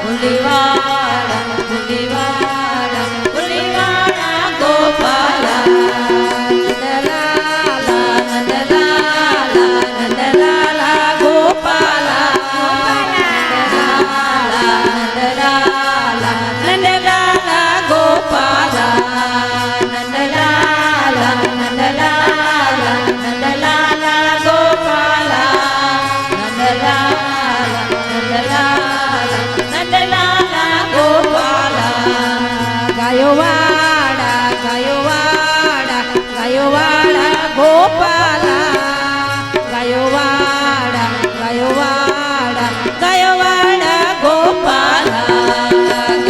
મુરલીવાડા મુરલીવાડા મુરલીવાડા ગોપાલા નંદલાલા ગોપાલા નંદલાલા ગોપાલા નંદલાલા નંદલાલા નંદલાલા ગોપાલા નંદલાલા નંદલાલા નંદલાલા ગોપાલા ગાયોવાડા ગાયોવાડા ગાયોવાડા ગોપાલા ગાયોવાડા ગાયોવાડા ગાયોવાડા ગોપાલા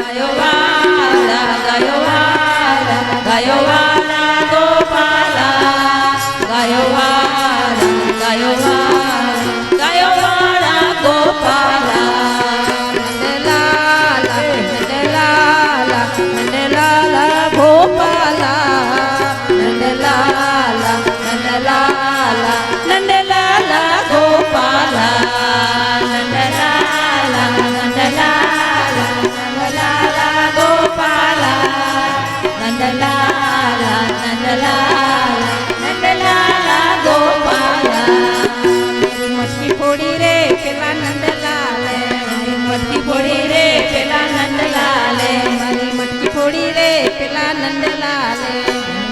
ગયોવાડા ગયોવાડા ગયોવાડા ગોપાલા ગયોવાડા ગયોવાડા ગયોવાડા ગોપાલા નંદલાલા નંદલાલા નંદલાલા ગોપાલા નંદલાલા નંદલાલા નંદલાલા ગોપાલા નંદલાલા નંદલાલા નંદલાલા ગોપાલા નંદલાલા નંદલાલા નંદલાલા ગોપાલા મટકી ફોડી રે પેલા નંદલાલે મારી મટકી ફોડી રે પેલા નંદલાલે મારી મટકી ફોડી રે પેલા નંદલાલે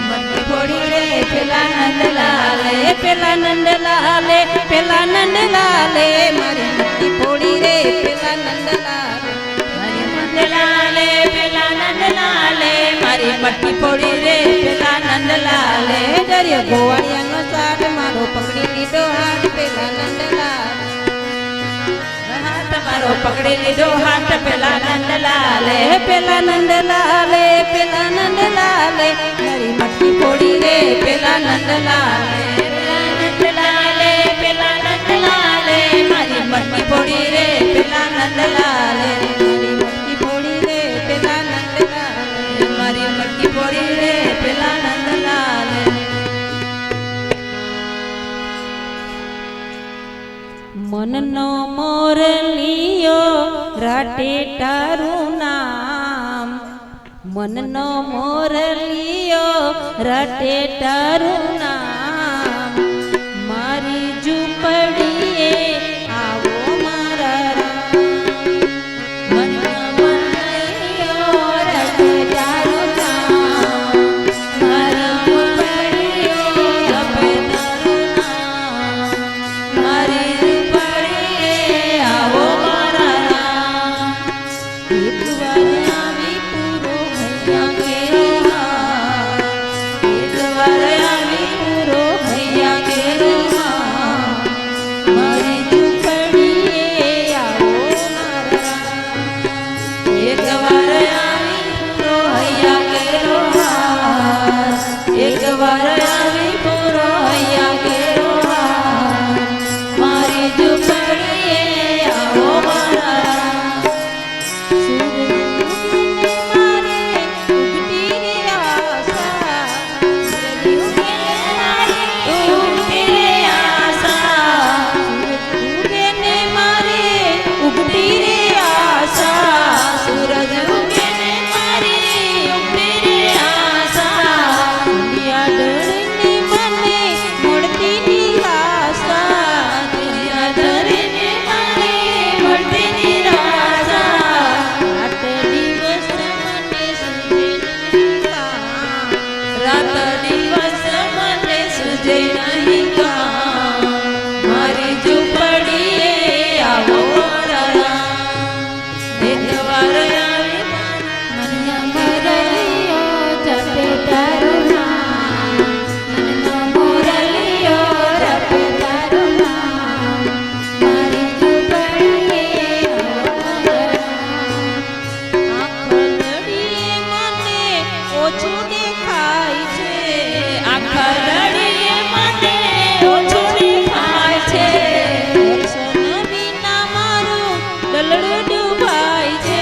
મટકી ફોડી રે પેલા નંદલાલે પેલા નંદલાલે પેલા નંદલાલે મારી મટકી ફોડી રે પેલા નંદલાલે મારી નંદલાલે પેલા નંદલાલે મારી મટકી ફોડી રે પેલા નંદલાલે દરિયો ગોવાળિયાનો સાથ મારો પકડી લીધો હાથ પેલા નંદલાલે હાથ મારો પકડી લીધો હાથ પેલા નંદલાલે પેલા નંદલાલે પેલા નંદલાલે મારી મટકી ફોડી રે પેલા નંદલાલે નંદલાલે પેલા નંદલાલે મારી મટકી ફોડી રે પેલા નંદલાલે મારી મટકી ફોડી રે પેલા નંદલાલે મારી મટકી ફોડી રે પેલા નંદલાલે મનનો મોરલિયો રાટે તારું નામ મનનો મોરલિયો રાટે તારું નામ મારી ઝૂંપડીએ આવો મારા રામ મનનો મોરલિયો રાટે તારું નામ મારી ઝૂંપડીએ જપે તારું નામ મારી ઝૂંપડીએ આવો મારા રામ એક વાર આવી પૂરો ભૈયા એક વાર આવી દલડું ડૂબાય છે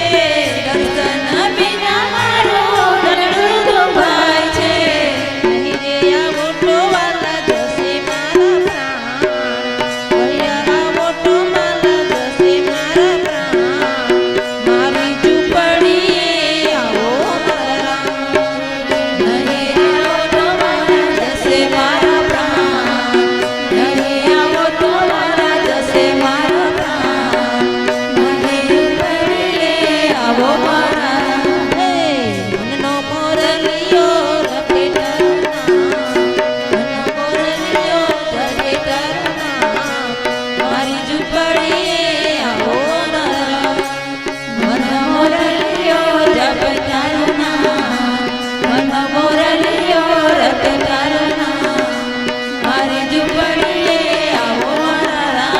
દર્શન વિના મારું દલડું ડૂબાય છે નહીં રે આવો તો વાલા જશે મારા પ્રાણ અહીંયા આવો તો વાલા જશે મારા પ્રાણ મારી ઝૂંપડીએ આવો મારા નહીં આવો તો વાલા જશે મારા પ્રાણ નહીં આવો તો વાલા જશે મારા પ્રાણ મારી ઝૂંપડીએ આવો મારા હે મનનો મોરલિયો રખે ટરના મનનો મોરલિયો રખે ટરના મારી ઝૂંપડીએ આવો મારા મનનો મોરલિયો જપ તારું નામ મનનો મોરલિયો રખે ટરના મારી ઝૂંપડીએ આવો મારા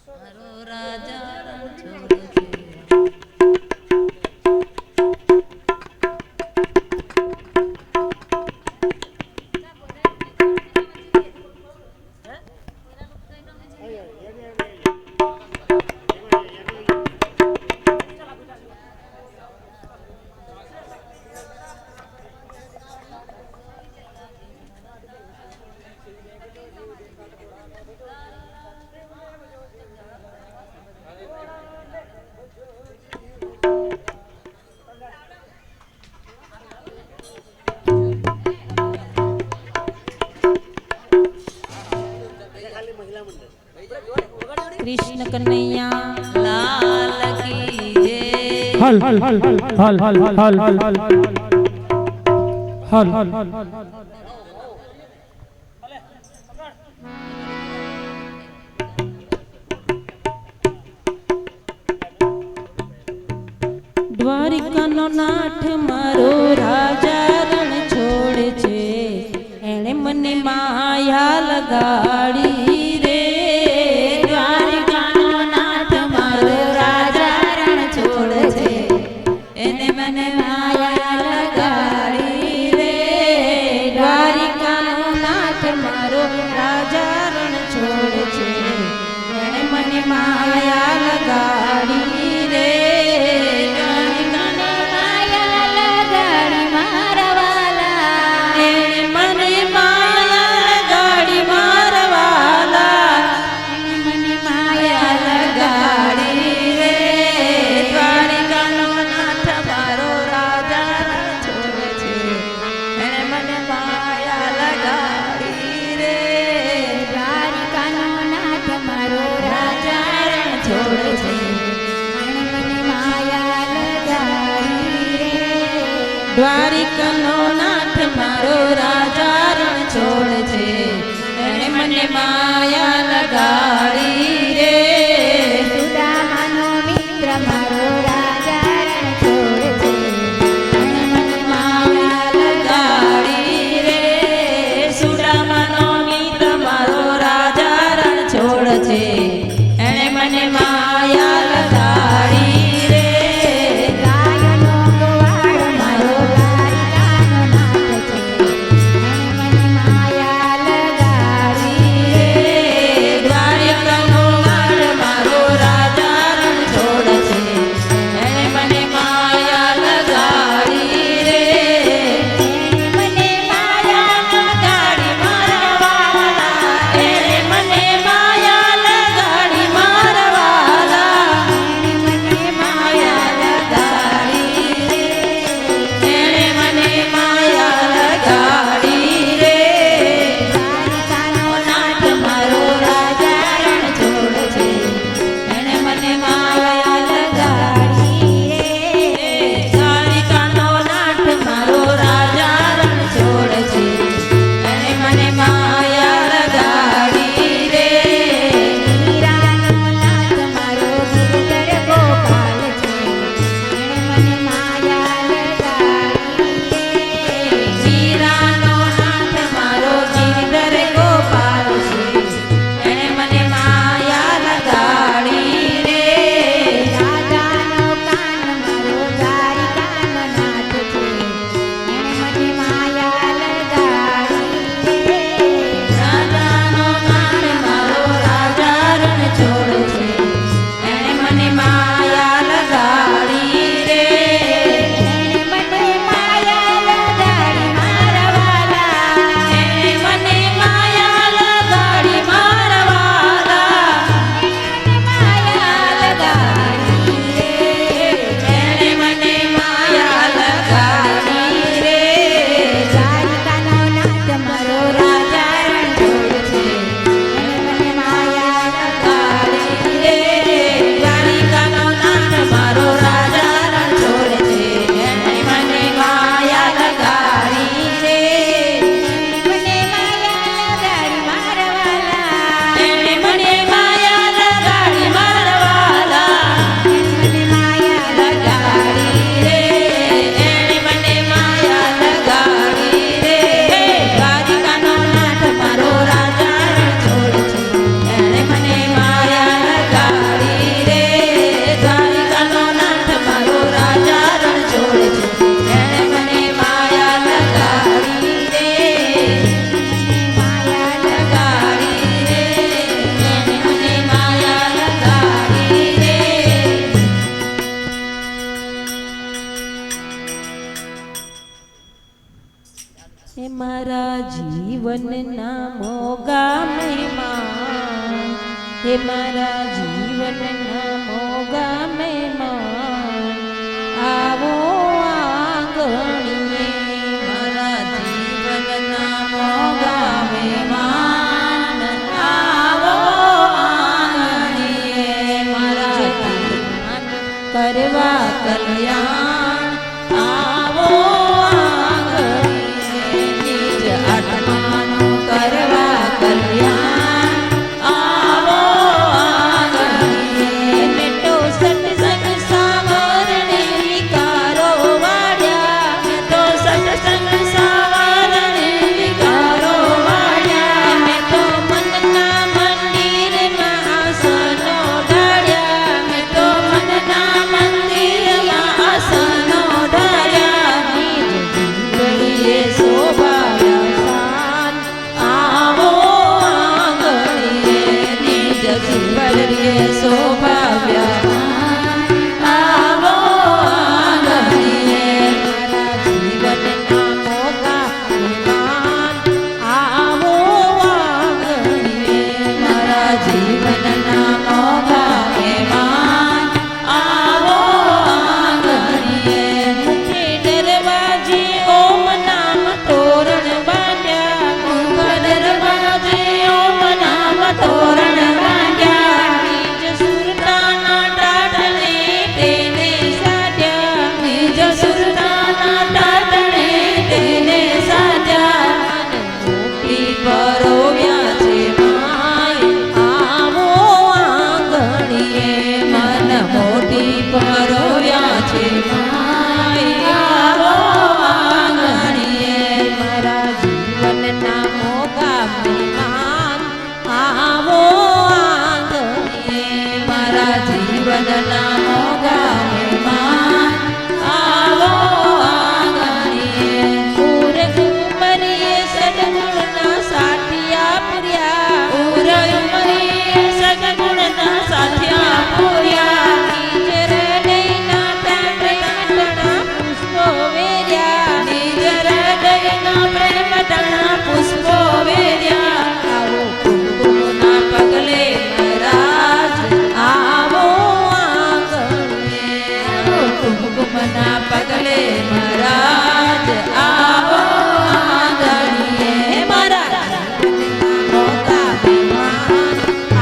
મારો રાજા છોડ છે કૃષ્ણ કનૈયા લાલ કી જય હલ હલ હલ હલ હલ હલ હલ હલ હલ દ્વારિકાનો નાથ મારો રાજા રણ છોડે છે એણે મને માયા લગાડી રે દ્વારિકાનો નાથ મારો રાજા રણ છોડે છે એને મને માયા લગાડી રે દ્વારિકાનો નાથ મારો રાજા રણ છોડે છે એણે મને માયા લગાડી રે દ્વારિકાનો નાથ મારો રાજા રણ છોડે છે એણે મને માયા લગાડી રે સુદામાનો મિત્ર મારો રાજા રણ છોડે છે એણે મને માયા લગાડી રે સુદામાનો મિત્ર મારો રાજા રણ છોડે છે એણે મને માયા લગાડી રે ગાયનો ગોવાળ મારો દ્વારિકાનો નાથ છે એણે મને માયા લગાડી દ્વારિકાનો હે મારા જીવનના મોગા મહેમાન, હે મારા જીવનના મોગા મહેમાન, આવો આંગણીએ. મારા જીવનના મોગા મહેમાન, આવો આંગણીએ. મારા જીવન કરવા કલ્યાણ, આવો આંગણીએ. નિજ આત્માનું કરવા કલ્યાણ, આવો આંગણીએ. મેટો સત્સંગ સાવરણે વિકારો વાળ્યા, મેટો સત્સંગ સાવરણે વિકારો વાળ્યા. મેટો મનના મંદિરમાં આસનો ઢાળ્યા, મેટો મનના મંદિરમાં આસનો ઢાળ્યા. નિજ જીવડીએ શોભાવ્યા શાન, આવો આંગણીએ. નિજ જીવડીએ શોભાવ્યા શાન, આવો આંગણીએ. મારા જીવનના મોગા મહેમાન, આવો આંગણીએ. મારા જીવનના મોગા મહેમાન, આવો આંગણીએ. મુખે દરવાજે ઓમ નામ તોરણ બાંધ્યા, મુખ દરવાજે ઓમ નામ તોરણ બાંધ્યા. નિજ સુરતાના ટાટણે તેને સાધ્યા, નિજ સુરતાના ટાટણે તેને સાધ્યા. મોટી પરોવ્યા છે માય, આવો આંગણીએ. મન મોટી પરોવ્યા છે માય, આવો આંગણીએ. મારા જીવનના મોગા મહેમાન, આવો આંગણીએ. મારા જીવનના મોગા મહેમાન, આવો આંગણીએ. પૂર ઉમરીએ સદગુણના સાથિયા પૂર્યા, પૂર ઉમરીએ સદગુણના સાથિયા પૂર્યા. નિજ હૃદયના પ્રેમટણા પુષ્પો વેર્યા, નિજ હૃદયના પ્રેમટણા પુષ્પો વેર્યા. આવો કુમકુમના પગલે મહારાજ, આવો આંગણીએ. આવો કુમકુમના પગલે મહારાજ, આવો આંગણીએ. મારા જીવનના મોગા મહેમાન,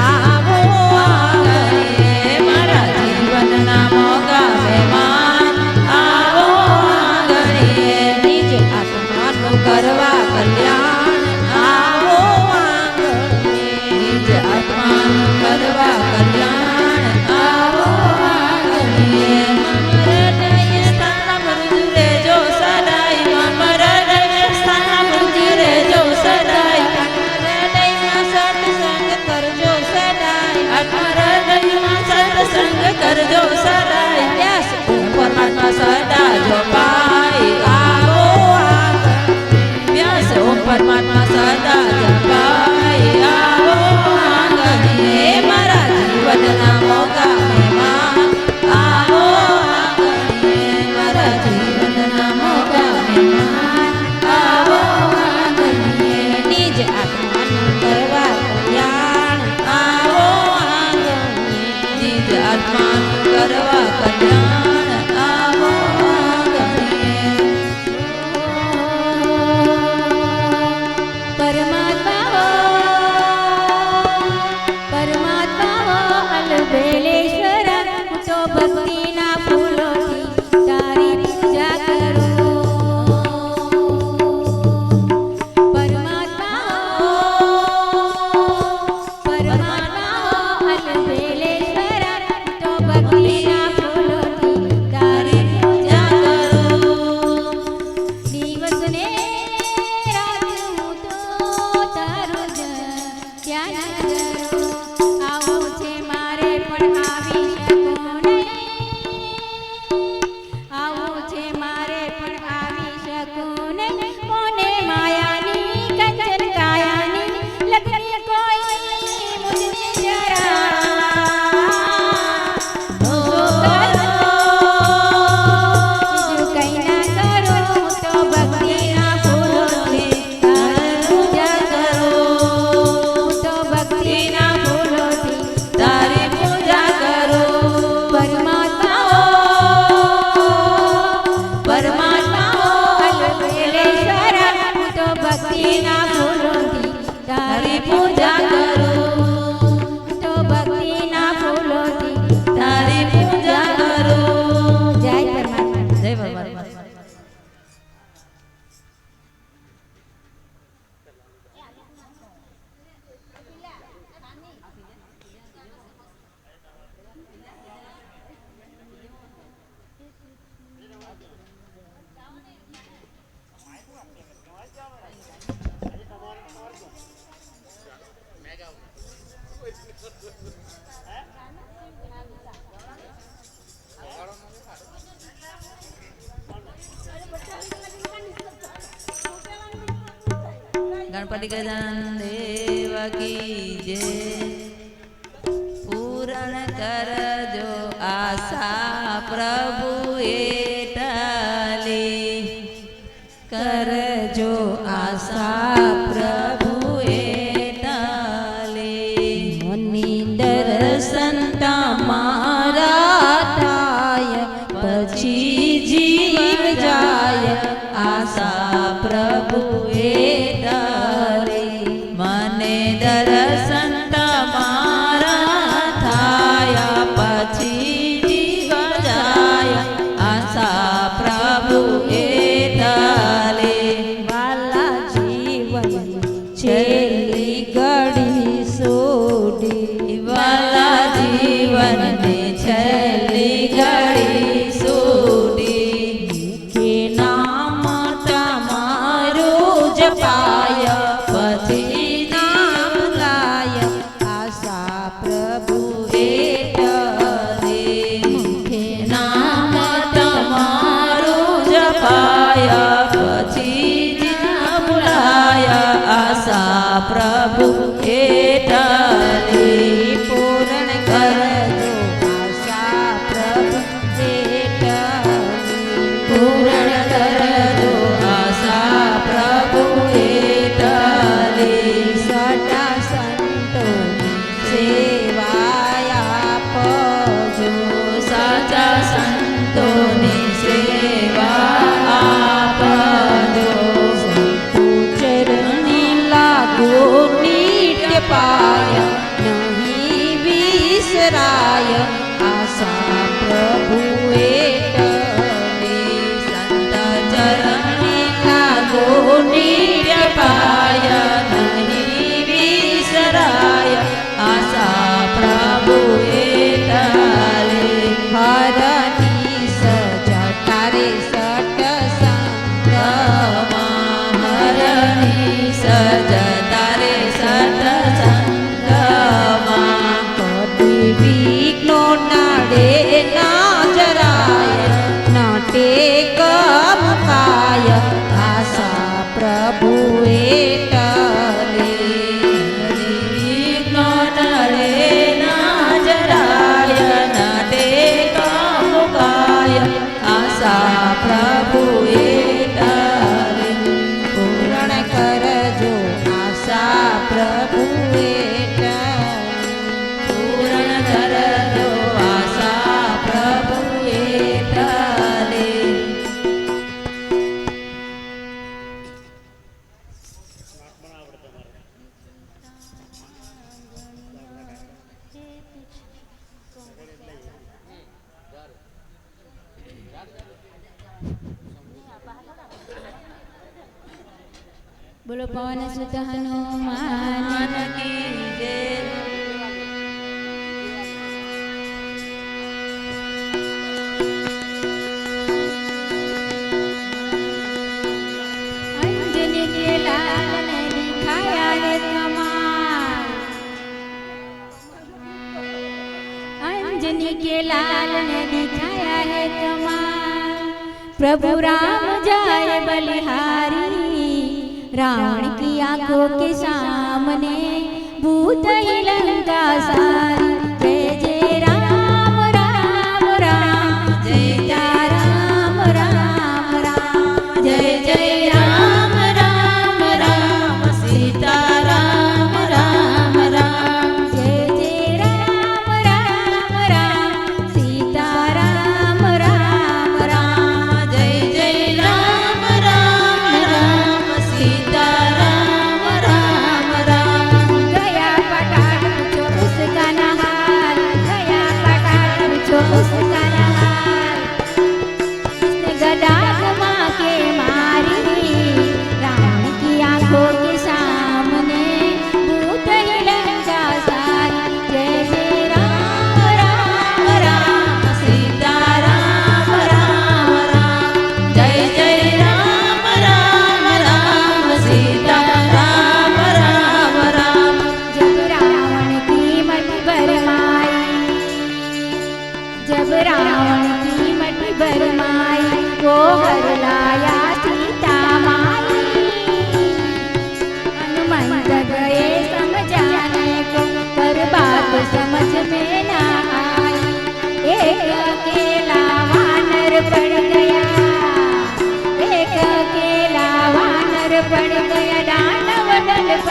આવો આંગણીએ. મારા જીવનના મોગા મહેમાન, આવો આંગણીએ. નિજ આત્માનું કરવા કલ્યાણ, આવો આંગણીએ. નિજ આત્માનું કરવા કલ્યાણ, આવો આંગણીએ. હૃદય સ્થાન મૃદુ રેજો સદાય, હૃદય સ્થાન મૃદુ રેજો સદાય. હૃદયમાં સત્સંગ કરજો સદાય, હૃદયમાં સત્સંગ કરજો સદાય. વ્યાસ પરમાત્મા સદા જો પાય, આવો આંગણીએ. વ્યાસ ઓમ પરમાત્મા સદા જપાય, આવો આંગણીએ. મારા જીવનના મોગા મહેમાન, આવો આંગણીએ. મારા જીવનના મોગા મહેમાન, આવો આંગણીએ. નિજ આત્માનું કરવા કલ્યાણ, આવો આંગણીએ. નિજ આત્માનું કરવા કલ્યાણ, આવો ગણપતિ ગજાનન દેવ કી જય. પૂરણ કરજો આશા પ્રભુએ ટલી, કરજો આશા પ્રભુએ ટલી. મની દર્શન તમારા થાય પછી જીવ જાય આશા પ્રભુએ ટલી. મને દર્શન તમારા થાય પછી જીવ જાય આશા પ્રભુએ ટલી. વાલા જીવન છેલ્લી ઘડી સોડી, વાલા જીવનની છેલ્લી ઘડી સુધી કે નામ તમારું જપાય પછી નામ ગાય આશા પ્રભુએ ટલી. કે નામ તમારું જપાયા પછી જ્યાં ભૂલાયા આશા પ્રભુ એ ટલી. પૂરણ કરજો આશા પ્રભુએ ટલી. પૂરણ કરજો આશા પ્રભુ એ ટલી. સદા સંતોની સેવાયા આપજો, સાચા સંતોની સેવા આપજો. ચરણી લાગો નિત્ય પાય નહીં વિસરાય આશા પ્રભુએ ટલી. સંત ચરણી લાગો નિત્ય પાય નહીં વિસરાય આશા પ્રભુ એ ટલી. હરની સજા તારે સટસંગમાં, હરની સજ તારે સતસંગમાં. કદી વિઘ્નો નાડે ના જરાય ના ટેક મુકાય આશા પ્રભુએ ટલી. વિઘ્નો નડે ના જરાય ના ટેકા મુકાય આશા પ્રભુ એ ટલી. પૂરણ કરજો આશા પ્રભુએ ટલી. પૂરણ કરજો આશા પ્રભુ એ ટલી. બોલો પવન સુત હનુમાન હનુમાન કી જય. અંજની के लाल ने दिखाया है कमाल, अंजनी के लाल ने दिखाया है कमाल। प्रभु राम जाय बलिहारी, रावण की आंखों के सामने भूत ही लंका सारी। जय जय राम राम राम, जय राम राम राम, जय जय राम राम राम सीता राम राम राम। जय जय राम राम राम, सीता राम राम राम। जय जय राम राम राम सीता राम राम राम। गया पटाट पूछो उसका नहाल, गया पटाट पूछो उसका नहाल। इसने गदा घुमा के मारी,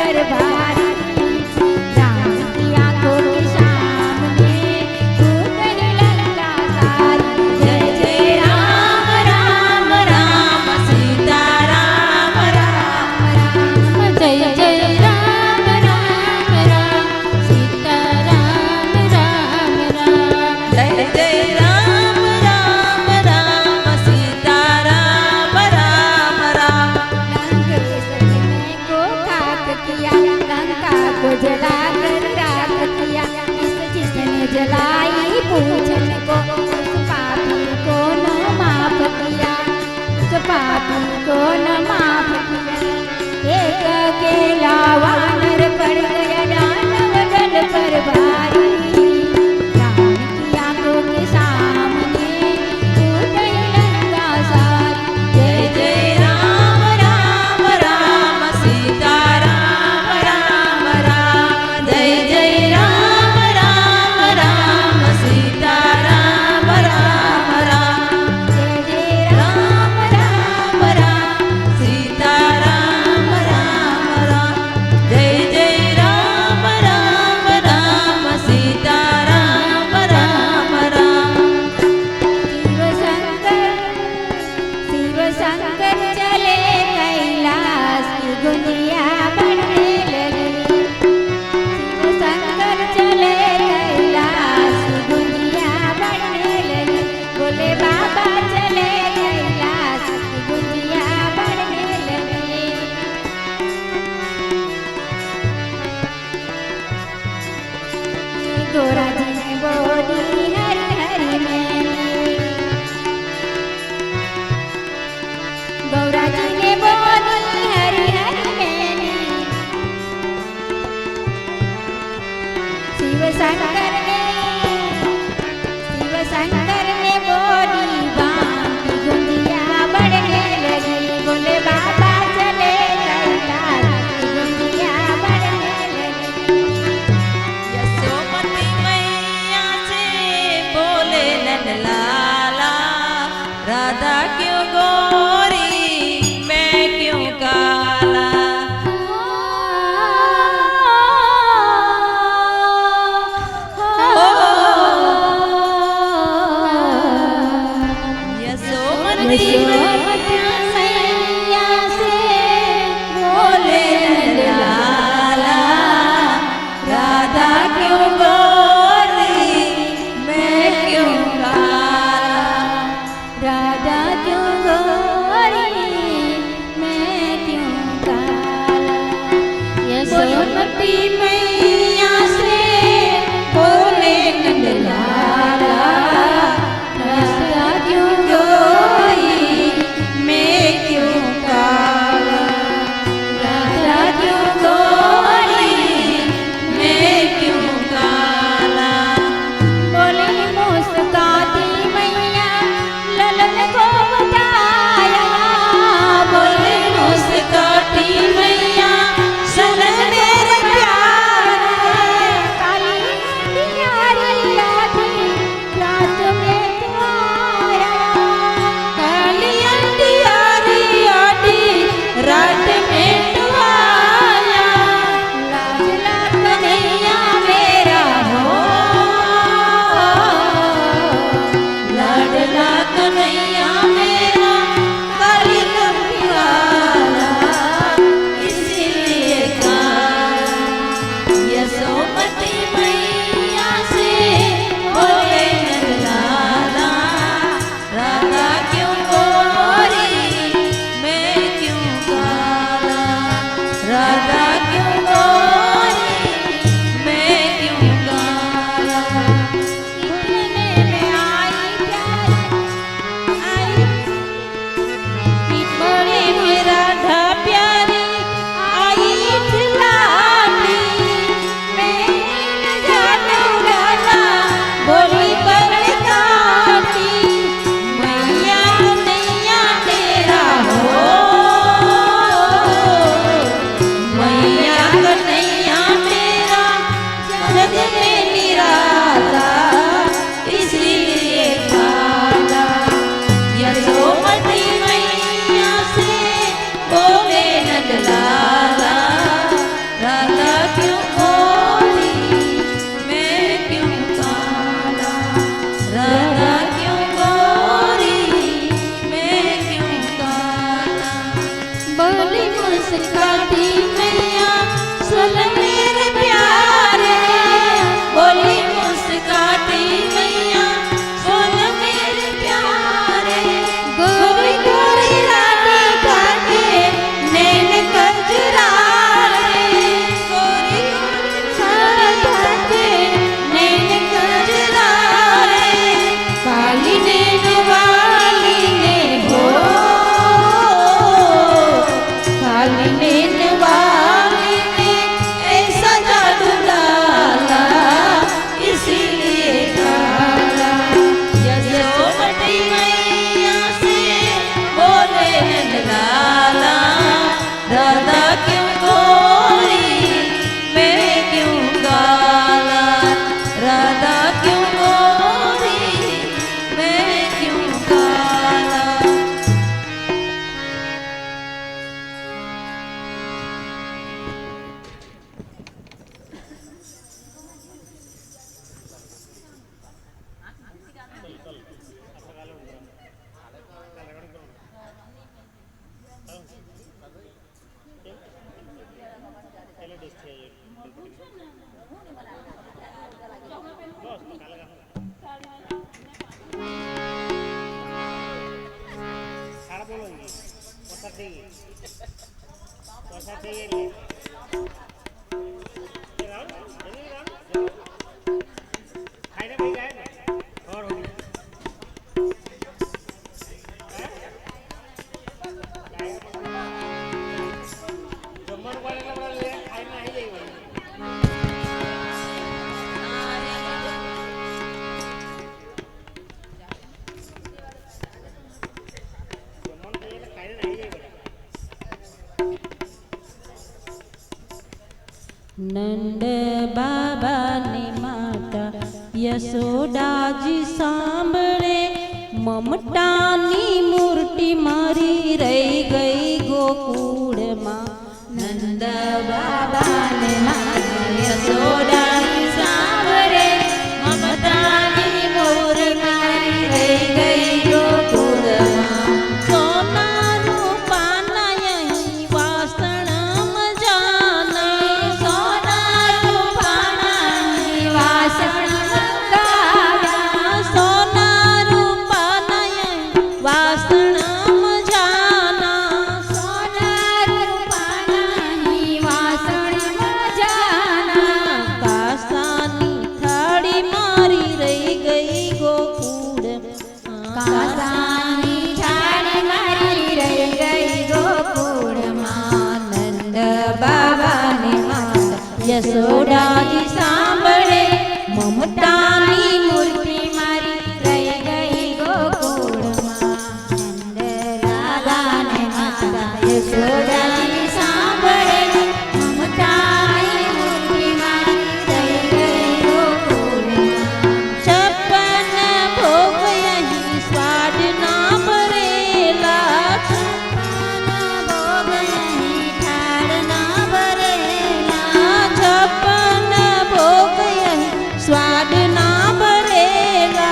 पर भारी राम की आंखों के सामने टूट गई लंका सारी। जय जय राम राम राम सीता राम राम राम जय जय राम राम राम सीता राम राम राम। जय जय राम राम राम सीता राम राम राम। लंकेश ने को खाक किया लंका को जला कर राख किया। इस जिसने जलाई पूछन को उस पापी को न माफ किया। उस पापी को न माफ किया। एक अकेला वानर पड़ गया दानव दल पर भारी राम की आंखों के सामने टूट गई लंका सारी। जय जय राम राम राम सीता राम राम राम। जय जय राम राम राम सीता राम राम राम। जय जय राम राम राम सीता राम राम राम। जय जय राम राम राम सीता राम राम राम। शिव शंकर चले कैलाश की गुंजिया बढ़ने लगी। शिव शंकर चले कैलाश की गुंजिया बढ़ने लगी। बोले बाबा चले कैलाश की गुंजिया बढ़ने लगी। गोरा जी ने बोली हरि हरि मैनी। गौरा जी ने बोली हरि हरि मैनी। शिव शंकर ने बोली बांग की गुंजिया बढ़ने लगी। बोले बाबा चले कैलाश की गुंजिया बढ़ने लगी। यशोमती मैया से बोले नंदलाला, राधा क्यों गोरी मैं क्यों काला। यशोमती मैया से बोले नंदलाला, राधा क्यों गोरी मैं क्यों काला। राधा क्यों गोरी मैं क्यों काला। यशोमती मैया से बोले नंदलाला, राधा क्यों गोरी मैं क्यों काला। राधा क्यों गोरी मैं क्यों काला। बोली मुस्काती मैया ललन को बताया। बोले मुस्काती मैया सनन मेरे प्यार मुस्काती मैया सुन मेरे प्यारे बोली मुस्काती मैया सुन मेरे प्यारे गोरी गोरी रानी काटे नैन कजरा रे गोरी गोरी काटे नैन कजरा रे काली नैन वाली ने हो काली नैन वाली ने ऐसा जादू डाला इसीलिए काला यशोमती मैया से बोले नंदलाला राधा क्यों गोरी मैं क्यों काला राधा क्यों गोरी मैं क्यों काला સાડા બોલો વરસાદ થઈ ગઈ વરસાદ થઈ ગઈ એટલે રામ ખાઈને ભાઈ જાય ને ખબર હોવી જમવાનું પાણી આપણે ખાઈને આવી જઈએ नंद बाबा ने माता यशोदाजी सांभळे ममतानी मूर्ति मारी रही गई गोकुल मां नंद बाबा ने माता यशोदाजी सांभळे ममतानी मूर्ति मारी रही गई गोकुल मां सोनारू पाना यही वासण मजाना सोनारू पाना यही वासण मंगाव्या सोनारू पाना यही वासण मजाना सोनारू पानाही वासण मजाना कासानी थाળી मारी रही गई गोकुल कासानी थाળી मारी रही गई गोकुळમાં नंद बाबा ने माता यशोदाजी सांभळे ममतानी मूर्ति मारी रही गई गोकुळમાં નંદલાલાને માતા યશોદાજી સાંભળે મમતાની મૂર્તિ મારી રહી ગઈ ગોકુળમાં छप्पन भोग यही स्वाद ना भरेला ભોગ નહીં ઠાળ ના ભરેલા छप्पन भोग यही स्वाद ना भरेला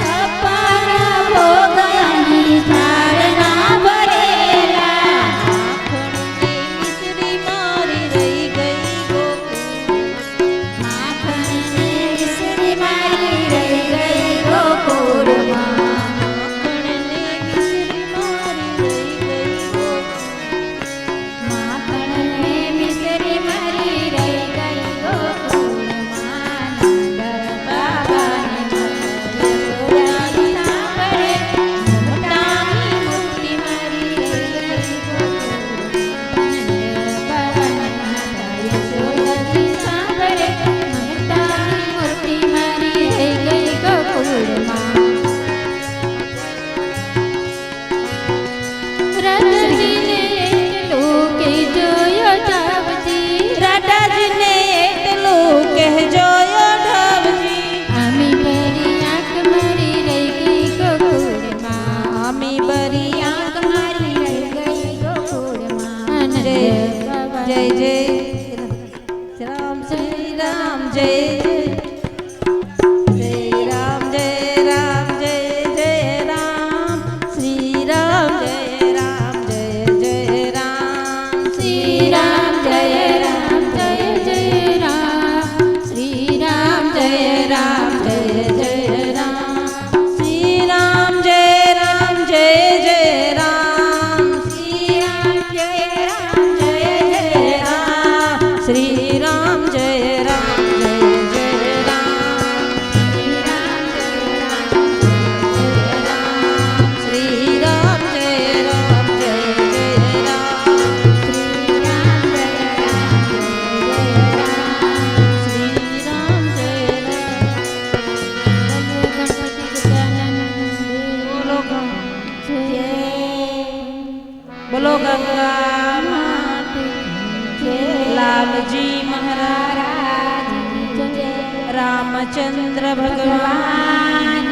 છપ્પન ભોગ અહીં ઠાળ ના ભરેલા माखण ने मिश्री मारी रही गई गोकुल માખણની माखण ने मिश्री मारी रही गई गोकुल માખણને મિસરી મારી રહી ગઈ ગોકુળમાં નંદ બાબાને યશોદાજી સાંભળે મમતાની મૂર્તિ મારી રહી ગઈ ગોકુળમાં નંદ બાબાને માતા યશોદાજી સાંભળે મમતાની મૂર્તિ મારી રહી ગઈ ગોકુળમાં રતજીને એટલું કે જોયો ધાવજી રાધાજી ને એટલું કહેજો ઢવજી આમી ભરી આંખ મારી રહી ગઈ ગોકુળમાં આમી બરી આંખ મારી રહી ગઈ ગોકુળમાં જય જય જય રામ શ્રી રામ જય જય जय राम जय राम जय जय राम श्री राम जय राम जय जय राम श्री ભોળાનાથ લાલજી મહારાજ રામચંદ્ર ભગવાન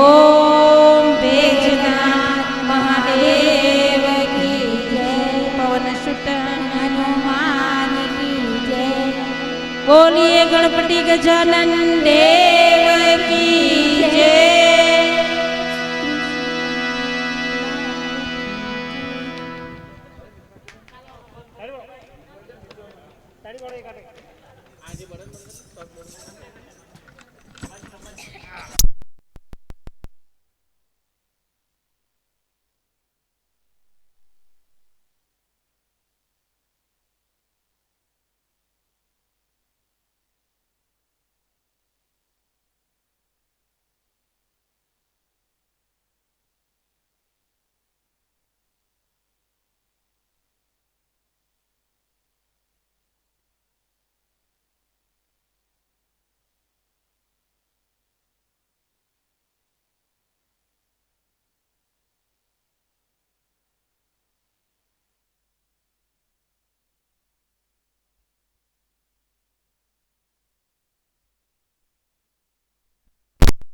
ઓમ ભેજનાથ મહાદેવ કી જય પવન સુત હનુમાન કી જય બોલીએ ગણપતિ ગજાનન દેવ કી જય તાળી વાળો એક હાથે.